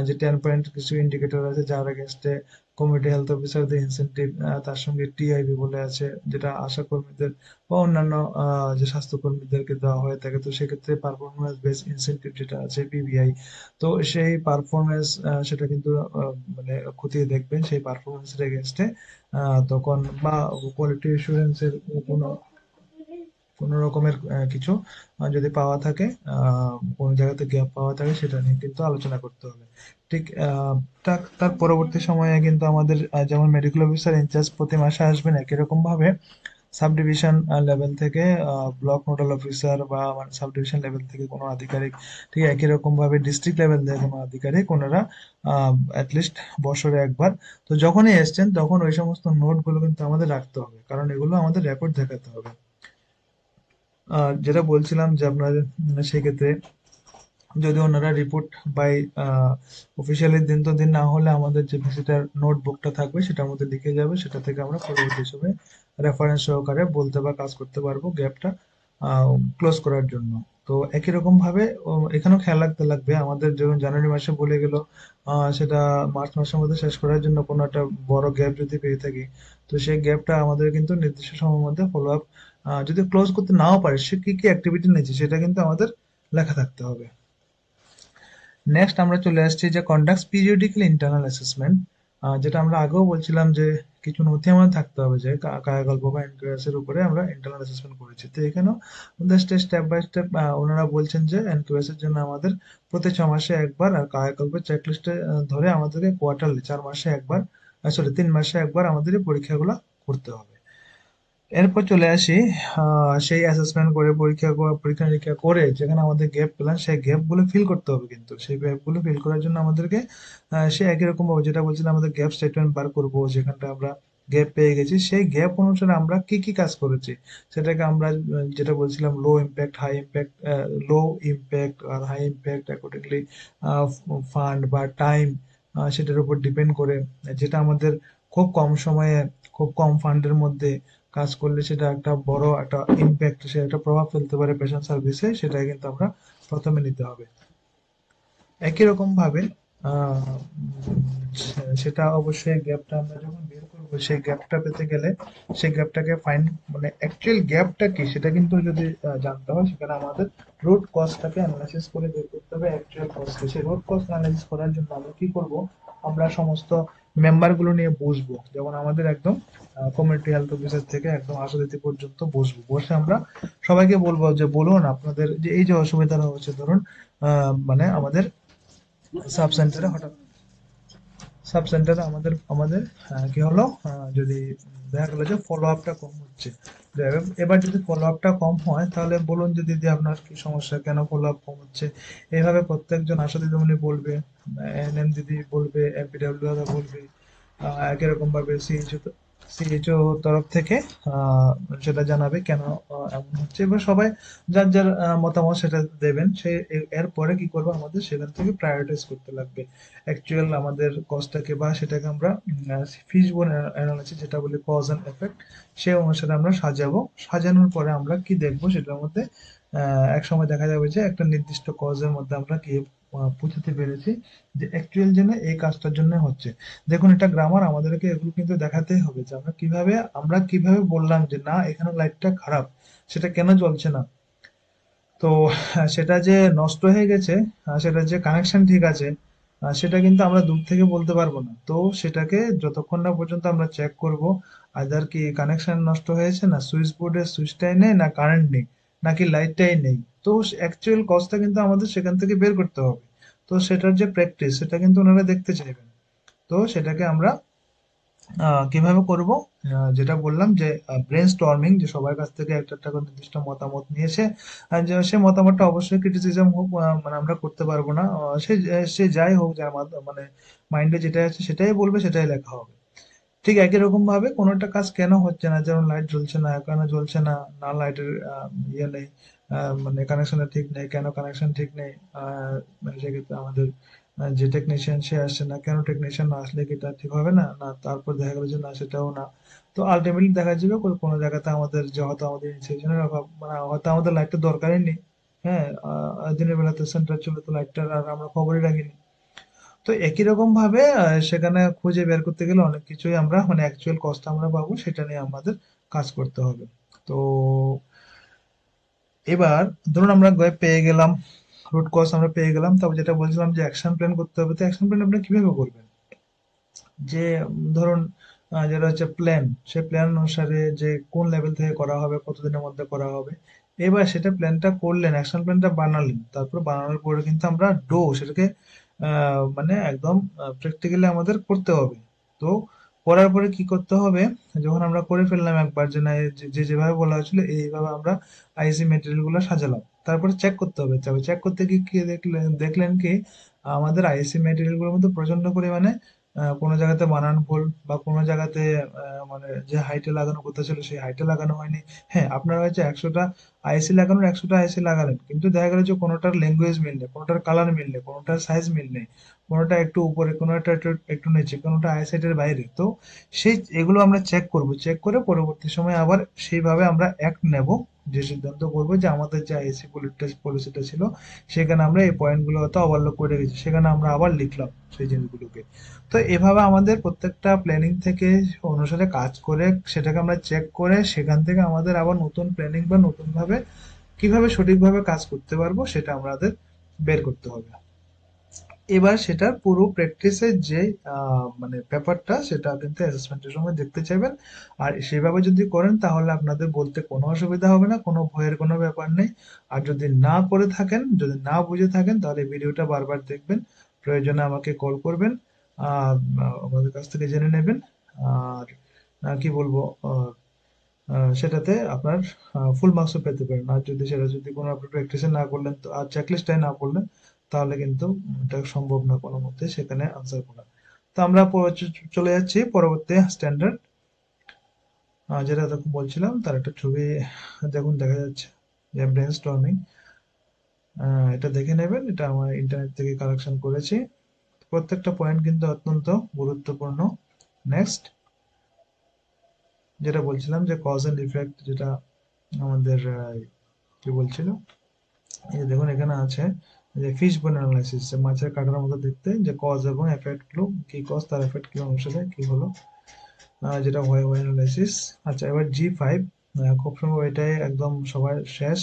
S1: যে 10 পয়েন্ট কিছু ইন্ডিকেটর আছে যার এগেনস্টে কমিউনিটি হেলথ অফিসারদের ইনসেনটিভ, তার সঙ্গে টিআইবি বলে আছে যেটা আশা কর্মীদের বা অন্যান্য যে স্বাস্থ্যকর্মীদেরকে দেওয়া হয়ে থাকে। তো সেক্ষেত্রে পারফরমেন্স বেস ইনসেনটিভ যেটা আছে পিবিআই, তো সেই পারফরমেন্স সেটা কিন্তু মানে খতিয়ে দেখবেন সেই পারফরমেন্সের এগেনস্টে, তখন বা কোয়ালিটি এর কোনো কোনো রকমের কিছু যদি পাওয়া থাকে, কোনো জায়গাতে গ্যাপ পাওয়া থাকে, সেটা নিয়ে কিন্তু আলোচনা করতে হবে। ঠিক তার পরবর্তী সময়ে কিন্তু আমাদের যেমন মেডিকেল অফিসার ইনচার্জ প্রতি মাসে আসবেন, একই রকম ভাবে সাব ডিভিশন লেভেল থেকে ব্লক নোডাল অফিসার বা সাব ডিভিশন লেভেল থেকে কোনো আধিকারিক, ঠিক একই রকম ভাবে ডিস্ট্রিক্ট লেভেল থেকে কোনো আধিকারিক, ওনারা অ্যাটলিস্ট বছরে একবার, তো যখনই এসছেন তখন ওই সমস্ত নোট গুলো কিন্তু আমাদের রাখতে হবে, কারণ এগুলো আমাদের রেকর্ড দেখাতে হবে। যেটা বলছিলাম যে আপনাদের সেক্ষেত্রে যদি ওনারা রিপোর্ট বাই অফিসিয়ালি দিন তো দিন না হলে আমাদের যে ভিজিটার নোটবুকটা থাকবে সেটার মধ্যে লিখে যাবে, সেটা থেকে আমরা পরবর্তী সময়ে রেফারেন্স সহকারে বলতে বা কাজ করতে পারবো গ্যাপটা ক্লোজ করার জন্য। তো একই রকম ভাবে এখানেও খেয়াল রাখতে লাগবে, আমাদের যখন জানুয়ারি মাসে বলে গেল সেটা মার্চ মাসের মধ্যে শেষ করার জন্য কোনো একটা বড় গ্যাপ যদি পেয়ে থাকি, তো সেই গ্যাপটা আমাদের কিন্তু নির্দিষ্ট সময়ের মধ্যে ফলো আপ যদি ক্লোজ করতে নাও পারে, সে কি কি অ্যাক্টিভিটি নিয়েছে সেটা কিন্তু আমাদের লেখা থাকতে হবে। নেক্সট আমরা চলে আসছি যে কন্ডাক্টস পিরিয়ডিক্যাল ইন্টারনাল অ্যাসেসমেন্ট, যেটা আমরা আগেও বলছিলাম যে কিছু নথি আমাদের থাকতে হবে যে কায়াকল্প বা এনকিউএস এর উপরে আমরা ইন্টারনাল অ্যাসেসমেন্ট করেছি। তো এখানেও আমাদের স্টেপ বাই স্টেপ ওনারা বলছেন যে এনকিউএস এর জন্য আমাদের প্রতি 6 মাসে একবার, আর কায়াকল্পের চেকলিস্টে ধরে আমাদেরকে কোয়ার্টারলি 4 মাসে একবার সরি 3 মাসে একবার আমাদের এই পরীক্ষাগুলো করতে হবে। এরপর চলে আসি সেই অ্যাসেসমেন্ট করে পরীক্ষা নিরীক্ষা করে যেখানে আমাদের গ্যাপ পেলাম সেই গ্যাপ গুলো ফিল করতে হবে, কিন্তু সেই গ্যাপ গুলো ফিল করার জন্য আমাদেরকে সে একই রকম ভাবে যেটা বলছিলাম আমাদের গ্যাপ স্টেটমেন্ট বার করব, যেখানটা আমরা গ্যাপ পেয়ে গেছি সেই গ্যাপ অনুসারে আমরা কি কি কাজ করেছি সেটাকে আমরা যেটা বলছিলাম লো ইম্প্যাক্ট হাই ইম্প্যাক্ট, লো ইম্প্যাক্ট আর হাই ইম্প্যাক্ট অ্যাকর্ডিংলি ফান্ড বা টাইম সেটার উপর ডিপেন্ড করে, যেটা আমাদের খুব কম সময়ে খুব কম ফান্ডের মধ্যে কাজ করলে সেটা একটা বড় একটা ইম্প্যাক্ট, সে একটা প্রভাব ফেলতে পারে পেশেন্ট সার্ভিসে, সেটাই কিন্তু আমরা প্রথমে নিতে হবে। একই রকম ভাবে সেটা অবশ্যই গ্যাপটা আমরা যখন বের করবো সেই গ্যাপটা পেতে গেলে সেই গ্যাপটাকে ফাইন্ড মানে অ্যাকচুয়াল গ্যাপটা কি সেটা কিন্তু যদি জানতে হয় সেখানে আমাদের রুট কজটাকে অ্যানালাইসিস করে বের করতে হবে অ্যাকচুয়াল কজকে। সেই রুট কজ অ্যানালাইসিস করার জন্য আমরা কি করব, আমরা সমস্ত মেম্বার গুলো নিয়ে বসবো, যেমন আমাদের একদম কমিউনিটি হেলথ অফিসার থেকে একদম আশা দিদি পর্যন্ত বসবো, বসে আমরা সবাইকে বলবো যে বলুন আপনাদের যে এই যে অসুবিধাটা হচ্ছে, ধরুন মানে আমাদের সাব সেন্টারে হঠাৎ সাব সেন্টারে আমাদের আমাদের কি হলো, যদি দেখা গেলো যে ফলো আপটা কম হচ্ছে, এবার যদি ফলো আপটা কম হয় তাহলে বলুন যে দিদি আপনার কি সমস্যা, কেন ফলো আপ কম হচ্ছে। এইভাবে প্রত্যেকজন আশা দিদিমণি বলবে, এনএম দিদি বলবে, এমপিডব্লিউ দাদা বলবে, একই রকম ভাবে সিএইচও তরফ থেকে আহ, সেটা জানাবে কেন এমন হচ্ছে। এবার সবাই যার যার মতামত সেটা দেবেন, সে এরপরে কি করবো আমাদের সেখান থেকে প্রায়োরিটাইজ করতে লাগবে অ্যাকচুয়াল আমাদের কজটাকে, বা সেটাকে আমরা ফিশবোন অ্যানালাইসিস যেটা বলি কজ অ্যান্ড এফেক্ট, সে অনুসারে আমরা সাজাবো। সাজানোর পরে আমরা কি দেখবো সেটার মধ্যে এক সময় দেখা যাবে যে একটা নির্দিষ্ট কজের মধ্যে আমরা কি পৌঁছাতে পেরেছি, যে অ্যাকচুয়াল জন্য এই কাজটার জন্য হচ্ছে। দেখুন এটা গ্রামার, আমাদেরকে এগুলো কিন্তু দেখাতেই হবে যে আমরা কিভাবে বললাম যে না এখানে লাইটটা খারাপ, সেটা কেন জ্বলছে না। তো সেটা যে নষ্ট হয়ে গেছে, সেটা যে কানেকশন ঠিক আছে, সেটা কিন্তু আমরা দূর থেকে বলতে পারবো না। তো সেটাকে যতক্ষণ না পর্যন্ত আমরা চেক করব আদার কি কানেকশন নষ্ট হয়েছে, না সুইচ বোর্ডের সুইচটাই নেই, না কারেন্ট নেই, নাকি লাইটটাই নেই, তো অ্যাকচুয়াল কজটা কিন্তু আমাদের সেখান থেকে বের করতে হবে। তো সেটার যে প্র্যাকটিস সেটা কিন্তু ওনারা দেখতে চাইবেন। তো সেটাকে আমরা কিভাবে করব, যেটা বললাম যে ব্রেন স্টর্মিং, যে সবার কাছ থেকে একটা একটা করে নির্দিষ্ট মতামত নিয়েছে, আর যে সে মতামতটা অবশ্যই ক্রিটিসিজম হোক, মানে আমরা করতে পারবো না, সে যাই হোক যার মানে মাইন্ডে যেটা আছে সেটাই বলবে, সেটাই লেখা হবে। ঠিক একই রকম ভাবে কোনো একটা কাজ কেন হচ্ছে না, যেমন লাইট জ্বলছে না, কেন জ্বলছে না, না লাইটের ইয়ে নেই, মানে কানেকশনটা ঠিক নেই, কেন কানেকশন ঠিক নেই, মানে সেক্ষেত্রে আমাদের যে টেকনিশিয়ান সে আসছে না, কেন টেকনিশিয়ান না আসলে কি এটা ঠিক হবে না, না তারপর দেখা গেলো যে না সেটাও না। তো আলটিমেটলি দেখা যাবে কোনো জায়গাতে আমাদের যে হয়তো আমাদের ইনসিশনের অভাব, মানে হয়তো আমাদের লাইটটা দরকারই নেই। হ্যাঁ, দিনের বেলাতে সেন্টার চলে তো লাইটটার আর আমরা খবরই রাখিনি। তো একই রকম ভাবে সেখানে খুঁজে বের করতে গেলে অনেক কিছুই আমরা মানে অ্যাকচুয়াল কস্ট আমরা পাবো, সেটা নিয়ে আমাদের কাজ করতে হবে। তো এবার ধরুন আমরা পেয়ে গেলাম, রুট কজ আমরা পেয়ে গেলাম, তবে যেটা বলছিলাম যে অ্যাকশন প্ল্যান করতে হবে। তো অ্যাকশন প্ল্যান আপনি কিভাবে করবেন, যে ধরুন যেটা হচ্ছে প্ল্যান, সেই প্ল্যান অনুসারে যে কোন লেভেল থেকে করা হবে, কতদিনের মধ্যে করা হবে। এবার সেটা প্ল্যানটা করলেন, অ্যাকশন প্ল্যানটা বানালেন, তারপর বানানোর পরে কিন্তু আমরা সেটাকে মানে একদম প্র্যাকটিক্যালি আমাদের করতে হবে। তো করার পরে কি করতে হবে, যখন আমরা করে ফেললাম একবার যে না যেভাবে বলা হয়েছিল এইভাবে আমরা আইসি মেটেরিয়াল গুলো সাজালাম, তারপরে চেক করতে হবে। তবে চেক করতে গিয়ে কি দেখলেন কি আমাদের আইসি মেটেরিয়াল গুলোর মধ্যে প্রচন্ড পরিমাণে কোনো জায়গাতে বানান ভুল, বা কোনো জায়গাতে মানে যে হাইটে লাগানোর কথা ছিল সেই হাইটে লাগানো হয়নি। হ্যাঁ, আপনারা হচ্ছে 100টা আইসি লাগানোর 100টা আইসি লাগালেন, কিন্তু দেখা গেল যে কোনোটার ল্যাঙ্গুয়েজ মিল নেই, কোনোটার কালার মিল নেই, কোনোটার সাইজ মিল নেই, কোনোটা একটু উপরে, কোনোটা একটু একটু নিচে, কোনোটা আইসাইটের বাইরে। তো এগুলো আমরা চেক করব, চেক করে পরবর্তী সময় আবার সেইভাবে আমরা অ্যাক্ট নেব, যে সিদ্ধান্ত করবো যে আমাদের যে আইসি পলিসিটা ছিল সেখানে আমরা এই পয়েন্টগুলো হয়তো ওভারলোক করে গেছি, সেখানে আমরা আবার লিখলাম সেই জিনিসগুলোকে। তো এভাবে আমাদের প্রত্যেকটা প্ল্যানিং থেকে অনুসারে কাজ করে সেটাকে আমরা চেক করে সেখান থেকে আমাদের আবার নতুন প্ল্যানিং বা নতুন ভাবে কিভাবে সঠিকভাবে কাজ করতে পারবো সেটা আমাদের বের করতে হবে। এবার সেটার পুরো প্র্যাকটিসের যে মানে ব্যাপারটা সেটা কিন্তু অ্যাসেসমেন্টের সময় দেখতে চাইবেন। আর সেভাবে যদি করেন তাহলে আপনাদের বলতে কোনো অসুবিধা হবে না, কোনো ভয়ের কোনো ব্যাপার নেই। আর যদি না করে থাকেন, যদি না বুঝে থাকেন, তাহলে ভিডিওটা বারবার দেখবেন, প্রয়োজনে আমাকে কল করবেন। আমাদের কাছ থেকে জেনে নেবেন। আর কি বলবো, সেটাতে আপনার ফুল মার্কসও পেতে পারেন। আর যদি কোনো আপনি প্র্যাকটিসে না করলেন তো, আর চেকলিস্টটাই না করলেন, তাহলে কিন্তু এটা সম্ভব না কোনো মতে সেখানে আনসার করা। তো আমরা চলে যাচ্ছি পরবর্তী স্ট্যান্ডার্ড, যেটা তখন বলছিলাম তার একটা ছবি দেখুন দেখা যাচ্ছে, যে ব্রেন স্টর্মিং। এটা দেখে নেবেন, এটা আমার ইন্টারনেট থেকে কালেকশন করেছি। প্রত্যেকটা পয়েন্ট কিন্তু অত্যন্ত গুরুত্বপূর্ণ। নেক্সট, যেটা বলছিলাম যে কজ এন্ড ইফেক্ট, যেটা আমাদের কি বলছিল, এই যে দেখুন এখানে আছে যে ফিশ বোন অ্যানালাইসিস, মাছের কাঁটার মতো দেখতে, যে কজ এবং এফেক্ট গুলো, কি কজ তার এফেক্ট কি অনুসারে কি হলো, যেটা হোয়াই হোয়াই অ্যানালাইসিস। আচ্ছা, এবার G5, খুব সম্ভব এটাই একদম সবার শেষ।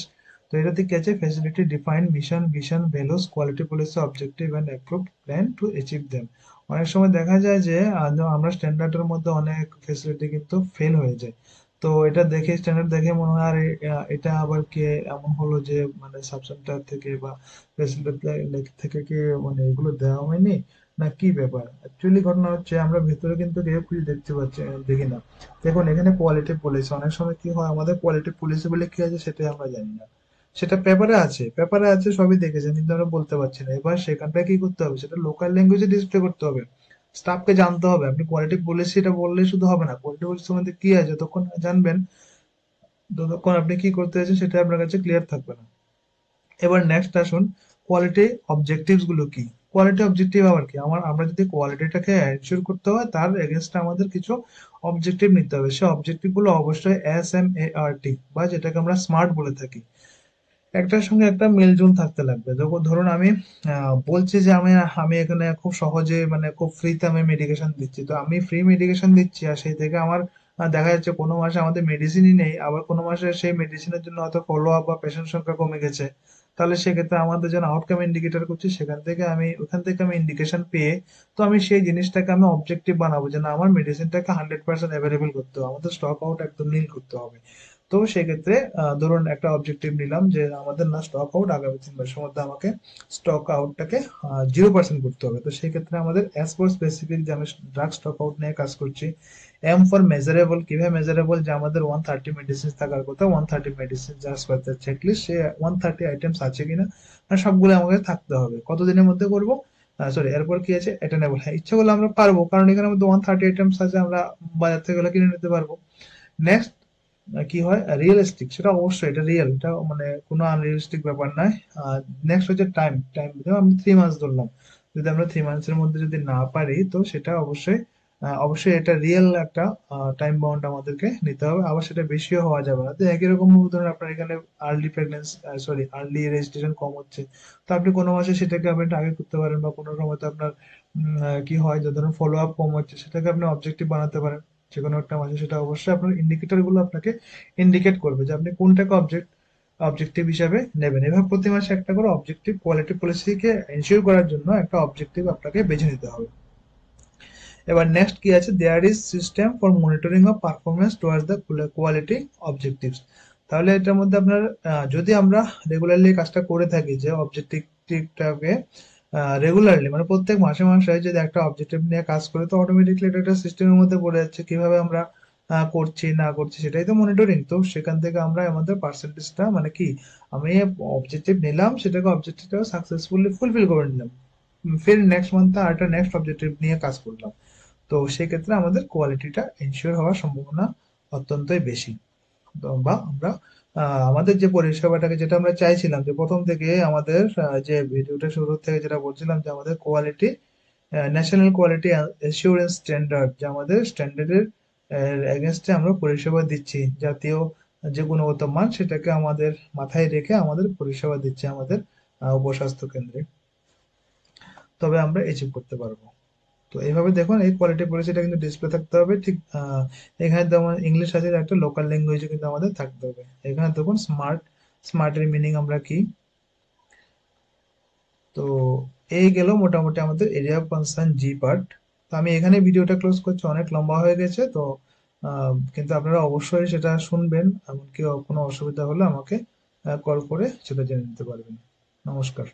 S1: তো এটাতে কি আছে, facility define mission vision values quality policy objective and approve plan to achieve them. অনেক সময় দেখা যায় যে আমরা স্ট্যান্ডার্ডের মধ্যে অনেক ফ্যাসিলিটি কিন্তু ফেল হয়ে যায়। তো এটা দেখে, স্ট্যান্ডার্ড দেখে মনে হয় আরে, এটা আবার কে এমন হলো যে মানে সাবসেন্টার থেকে বা ফ্যাসিলিটি থেকে কি মানে এগুলো দেওয়া হয়নি, না কি ব্যাপার। অ্যাকচুয়ালি ঘটনা হচ্ছে আমরা ভেতরে কিন্তু কেউ কিছু দেখতে পাচ্ছি, দেখি না। দেখুন এখানে কোয়ালিটি পলিসি, অনেক সময় কি হয় আমাদের কোয়ালিটি পলিসি বলে কি আছে সেটাই আমরা জানি না। সেটা পেপারে আছে, পেপারে আছে, সবই দেখেছেন, কিন্তু আমরা বলতে পারছি না। এবার সেখানটা কি করতে হবে, সেটা লোকাল ল্যাঙ্গুয়েজে ডিসপ্লে করতে হবে। স্টাফকে জানতে হবে, আপনি কোয়ালিটি পলিসিটা বললেই শুধু হবে না, কোয়ালিটি পলিসি সম্বন্ধে কি আছে যতক্ষণ না জানবেন, ততক্ষণ আপনি কি করতে চাইছেন সেটা আপনার কাছে ক্লিয়ার থাকবে না। এবার নেক্সট আসুন, কোয়ালিটি অবজেক্টিভস গুলো কি। কোয়ালিটি অবজেক্টিভ আবার কি, আমরা যদি কোয়ালিটিটাকে এনশিওর করতে হয়, তার এগেনস্টে আমাদের কিছু অবজেক্টিভ নিতে হবে। সেই অবজেক্টিভ গুলো অবশ্যই SMART, বা যেটাকে আমরা স্মার্ট বলে থাকি, একটার সঙ্গে একটা মিলজুল থাকতে লাগবে। যখন ধরুন আমি বলছি যে আমি আমি এখানে খুব সহজে মানে খুব ফ্রিতে আমি মেডিকেশন দিচ্ছি, তো আমি ফ্রি মেডিকেশন দিচ্ছি আর সেই থেকে আমার দেখা যাচ্ছে কোনো মাসে আমাদের মেডিসিনই নেই, আবার কোনো মাসে সেই মেডিসিনের জন্য হয়তো ফলো আপ বা পেশেন্ট সংখ্যা কমে গেছে। তাহলে সেক্ষেত্রে আমাদের যেন আউটকাম ইন্ডিকেটর করছি, ওখান থেকে আমি ইন্ডিকেশন পেয়ে, তো আমি সেই জিনিসটাকে আমি অবজেক্টিভ বানাবো যে না, আমার মেডিসিনটাকে 100% অ্যাভেলেবেল করতে হবে, আমাদের স্টক আউট একদম নীল করতে হবে। তো সেক্ষেত্রে ধরুন একটা অবজেক্টিভ নিলাম যে আমাদের না স্টক আউট, আগামী 3 মাসের মধ্যে আমাকে স্টক আউটটাকে 0% করতে হবে। তো সেই ক্ষেত্রে আমাদের অ্যাজ ফর স্পেসিফিক, যে আমি ড্রাগ স্টক আউট নিয়ে কাজ করছি। এম ফর মেজারেবল, কিভাবে মেজারেবল, যে আমাদের 130 মেডিসিন থাকার কথা, 130 মেডিসিন জাস্ট পার চেকলিস্ট, সে 130 আইটেমস আছে কিনা, মানে সবগুলো আমাকে থাকতে হবে, কতদিনের মধ্যে করবো। সরি, এরপর কি আছে, অ্যাটেনেবল, হ্যাঁ ইচ্ছা করলে আমরা পারবো, কারণ এখানে মধ্যে 130 আইটেমস আছে, আমরা বাজার থেকে গেলে কিনে নিতে পারবো। নেক্সট কি হয়, রিয়েলিস্টিক, সেটা অবশ্যই এটা রিয়েল, এটা মানে কোনো আনরিয়েলিস্টিক ব্যাপার নয়। নেক্সট হচ্ছে টাইম, যেমন আমি 3 মাস ধরলাম, যদি আমরা 3 মাসের মধ্যে যদি না পারি, তো সেটা অবশ্যই অবশ্যই এটা রিয়েল একটা টাইম বাউন্ড আমাদেরকে নিতে হবে, আবার সেটা বেশিও হওয়া যাবে না। তো একই রকম ভাবে ধরুন আপনার এখানে early pregnancy, sorry early registration কম হচ্ছে, তো আপনি কোনো মাসে সেটাকে আপনি টার্গেট করতে পারেন, বা কোনো সময় তো আপনার কি হয় যে ধরুন ফলো আপ কম হচ্ছে, সেটাকে আপনি অবজেক্টিভ বানাতে পারেন যে কোনো একটা মাসে। সেটা অবশ্যই আপনার ইন্ডিকেটর গুলো আপনাকে ইন্ডিকেট করবে যে আপনি কোনটাকে অবজেক্টিভ হিসাবে নেবেন। এভাবে প্রতি মাসে একটা করে অবজেক্টিভ, কোয়ালিটি পলিসিকে এনশিওর করার জন্য একটা অবজেক্টিভ আপনাকে বেছে নিতে হবে। এবার নেক্সট কি আছে, there is system for monitoring of performance towards the quality objectives. তাহলে এটার মধ্যে আপনার যদি আমরা রেগুলারলি কাজটা করে থাকি, যে অবজেক্টিভটাকে রেগুলারলি মানে প্রত্যেক মাসে মাসে যদি একটা অবজেক্টিভ নিয়ে কাজ করে, তো অটোমেটিকলি এটা একটা সিস্টেমের মধ্যে পড়ে যাচ্ছে, কিভাবে আমরা করছি না করছি সেটাই তো মনিটরিং। তো সেখান থেকে আমরা আমাদের পার্সেন্টেজটা মানে কি, আমি অবজেক্টিভ নিলাম, সেটাকে অবজেক্টিভটা সাকসেসফুলি ফুলফিল করে নিলাম, ফির নেক্সট মান্থে আরেকটা নেক্সট অবজেক্টিভ নিয়ে কাজ করলাম। তো সেক্ষেত্রে আমাদের কোয়ালিটিটা এনশিওর হওয়ার সম্ভাবনা অত্যন্তই বেশি। তো বা আমরা আমাদের যে পরিষেবাটাকে, যেটা আমরা চাইছিলাম যে প্রথম থেকে আমাদের যে ভিডিওটা শুরু থেকে যেটা বলছিলাম, যে আমাদের quality, national quality assurance standard, যে আমাদের স্ট্যান্ডার্ডের এগেনস্টে আমরা পরিষেবা দিচ্ছি, জাতীয় যে গুণগত মান, সেটাকে আমাদের মাথায় রেখে আমাদের পরিষেবা দিচ্ছে আমাদের উপস্বাস্থ্য কেন্দ্রে, তবে আমরা অ্যাচিভ করতে পারবো। তো এইভাবে দেখুন, এই কোয়ালিটি পলিসিটা কিন্তু ডিসপ্লে থাকতে হবে ঠিক। এখানে যেমন ইংলিশ আছে, একটা লোকাল ল্যাঙ্গুয়েজে কিন্তু আমাদের থাকতে হবে। এখানে দেখুন স্মার্ট, স্মার্টের মিনিং আমরা কি। তো এই গেল মোটামুটি আমাদের area of concern G part. তো আমি এখানে ভিডিওটা ক্লোজ করছি, অনেক লম্বা হয়ে গেছে তো। কিন্তু আপনারা অবশ্যই সেটা শুনবেন, এমনকি কোনো অসুবিধা হলে আমাকে কল করে সেটা জেনে নিতে পারবেন। নমস্কার।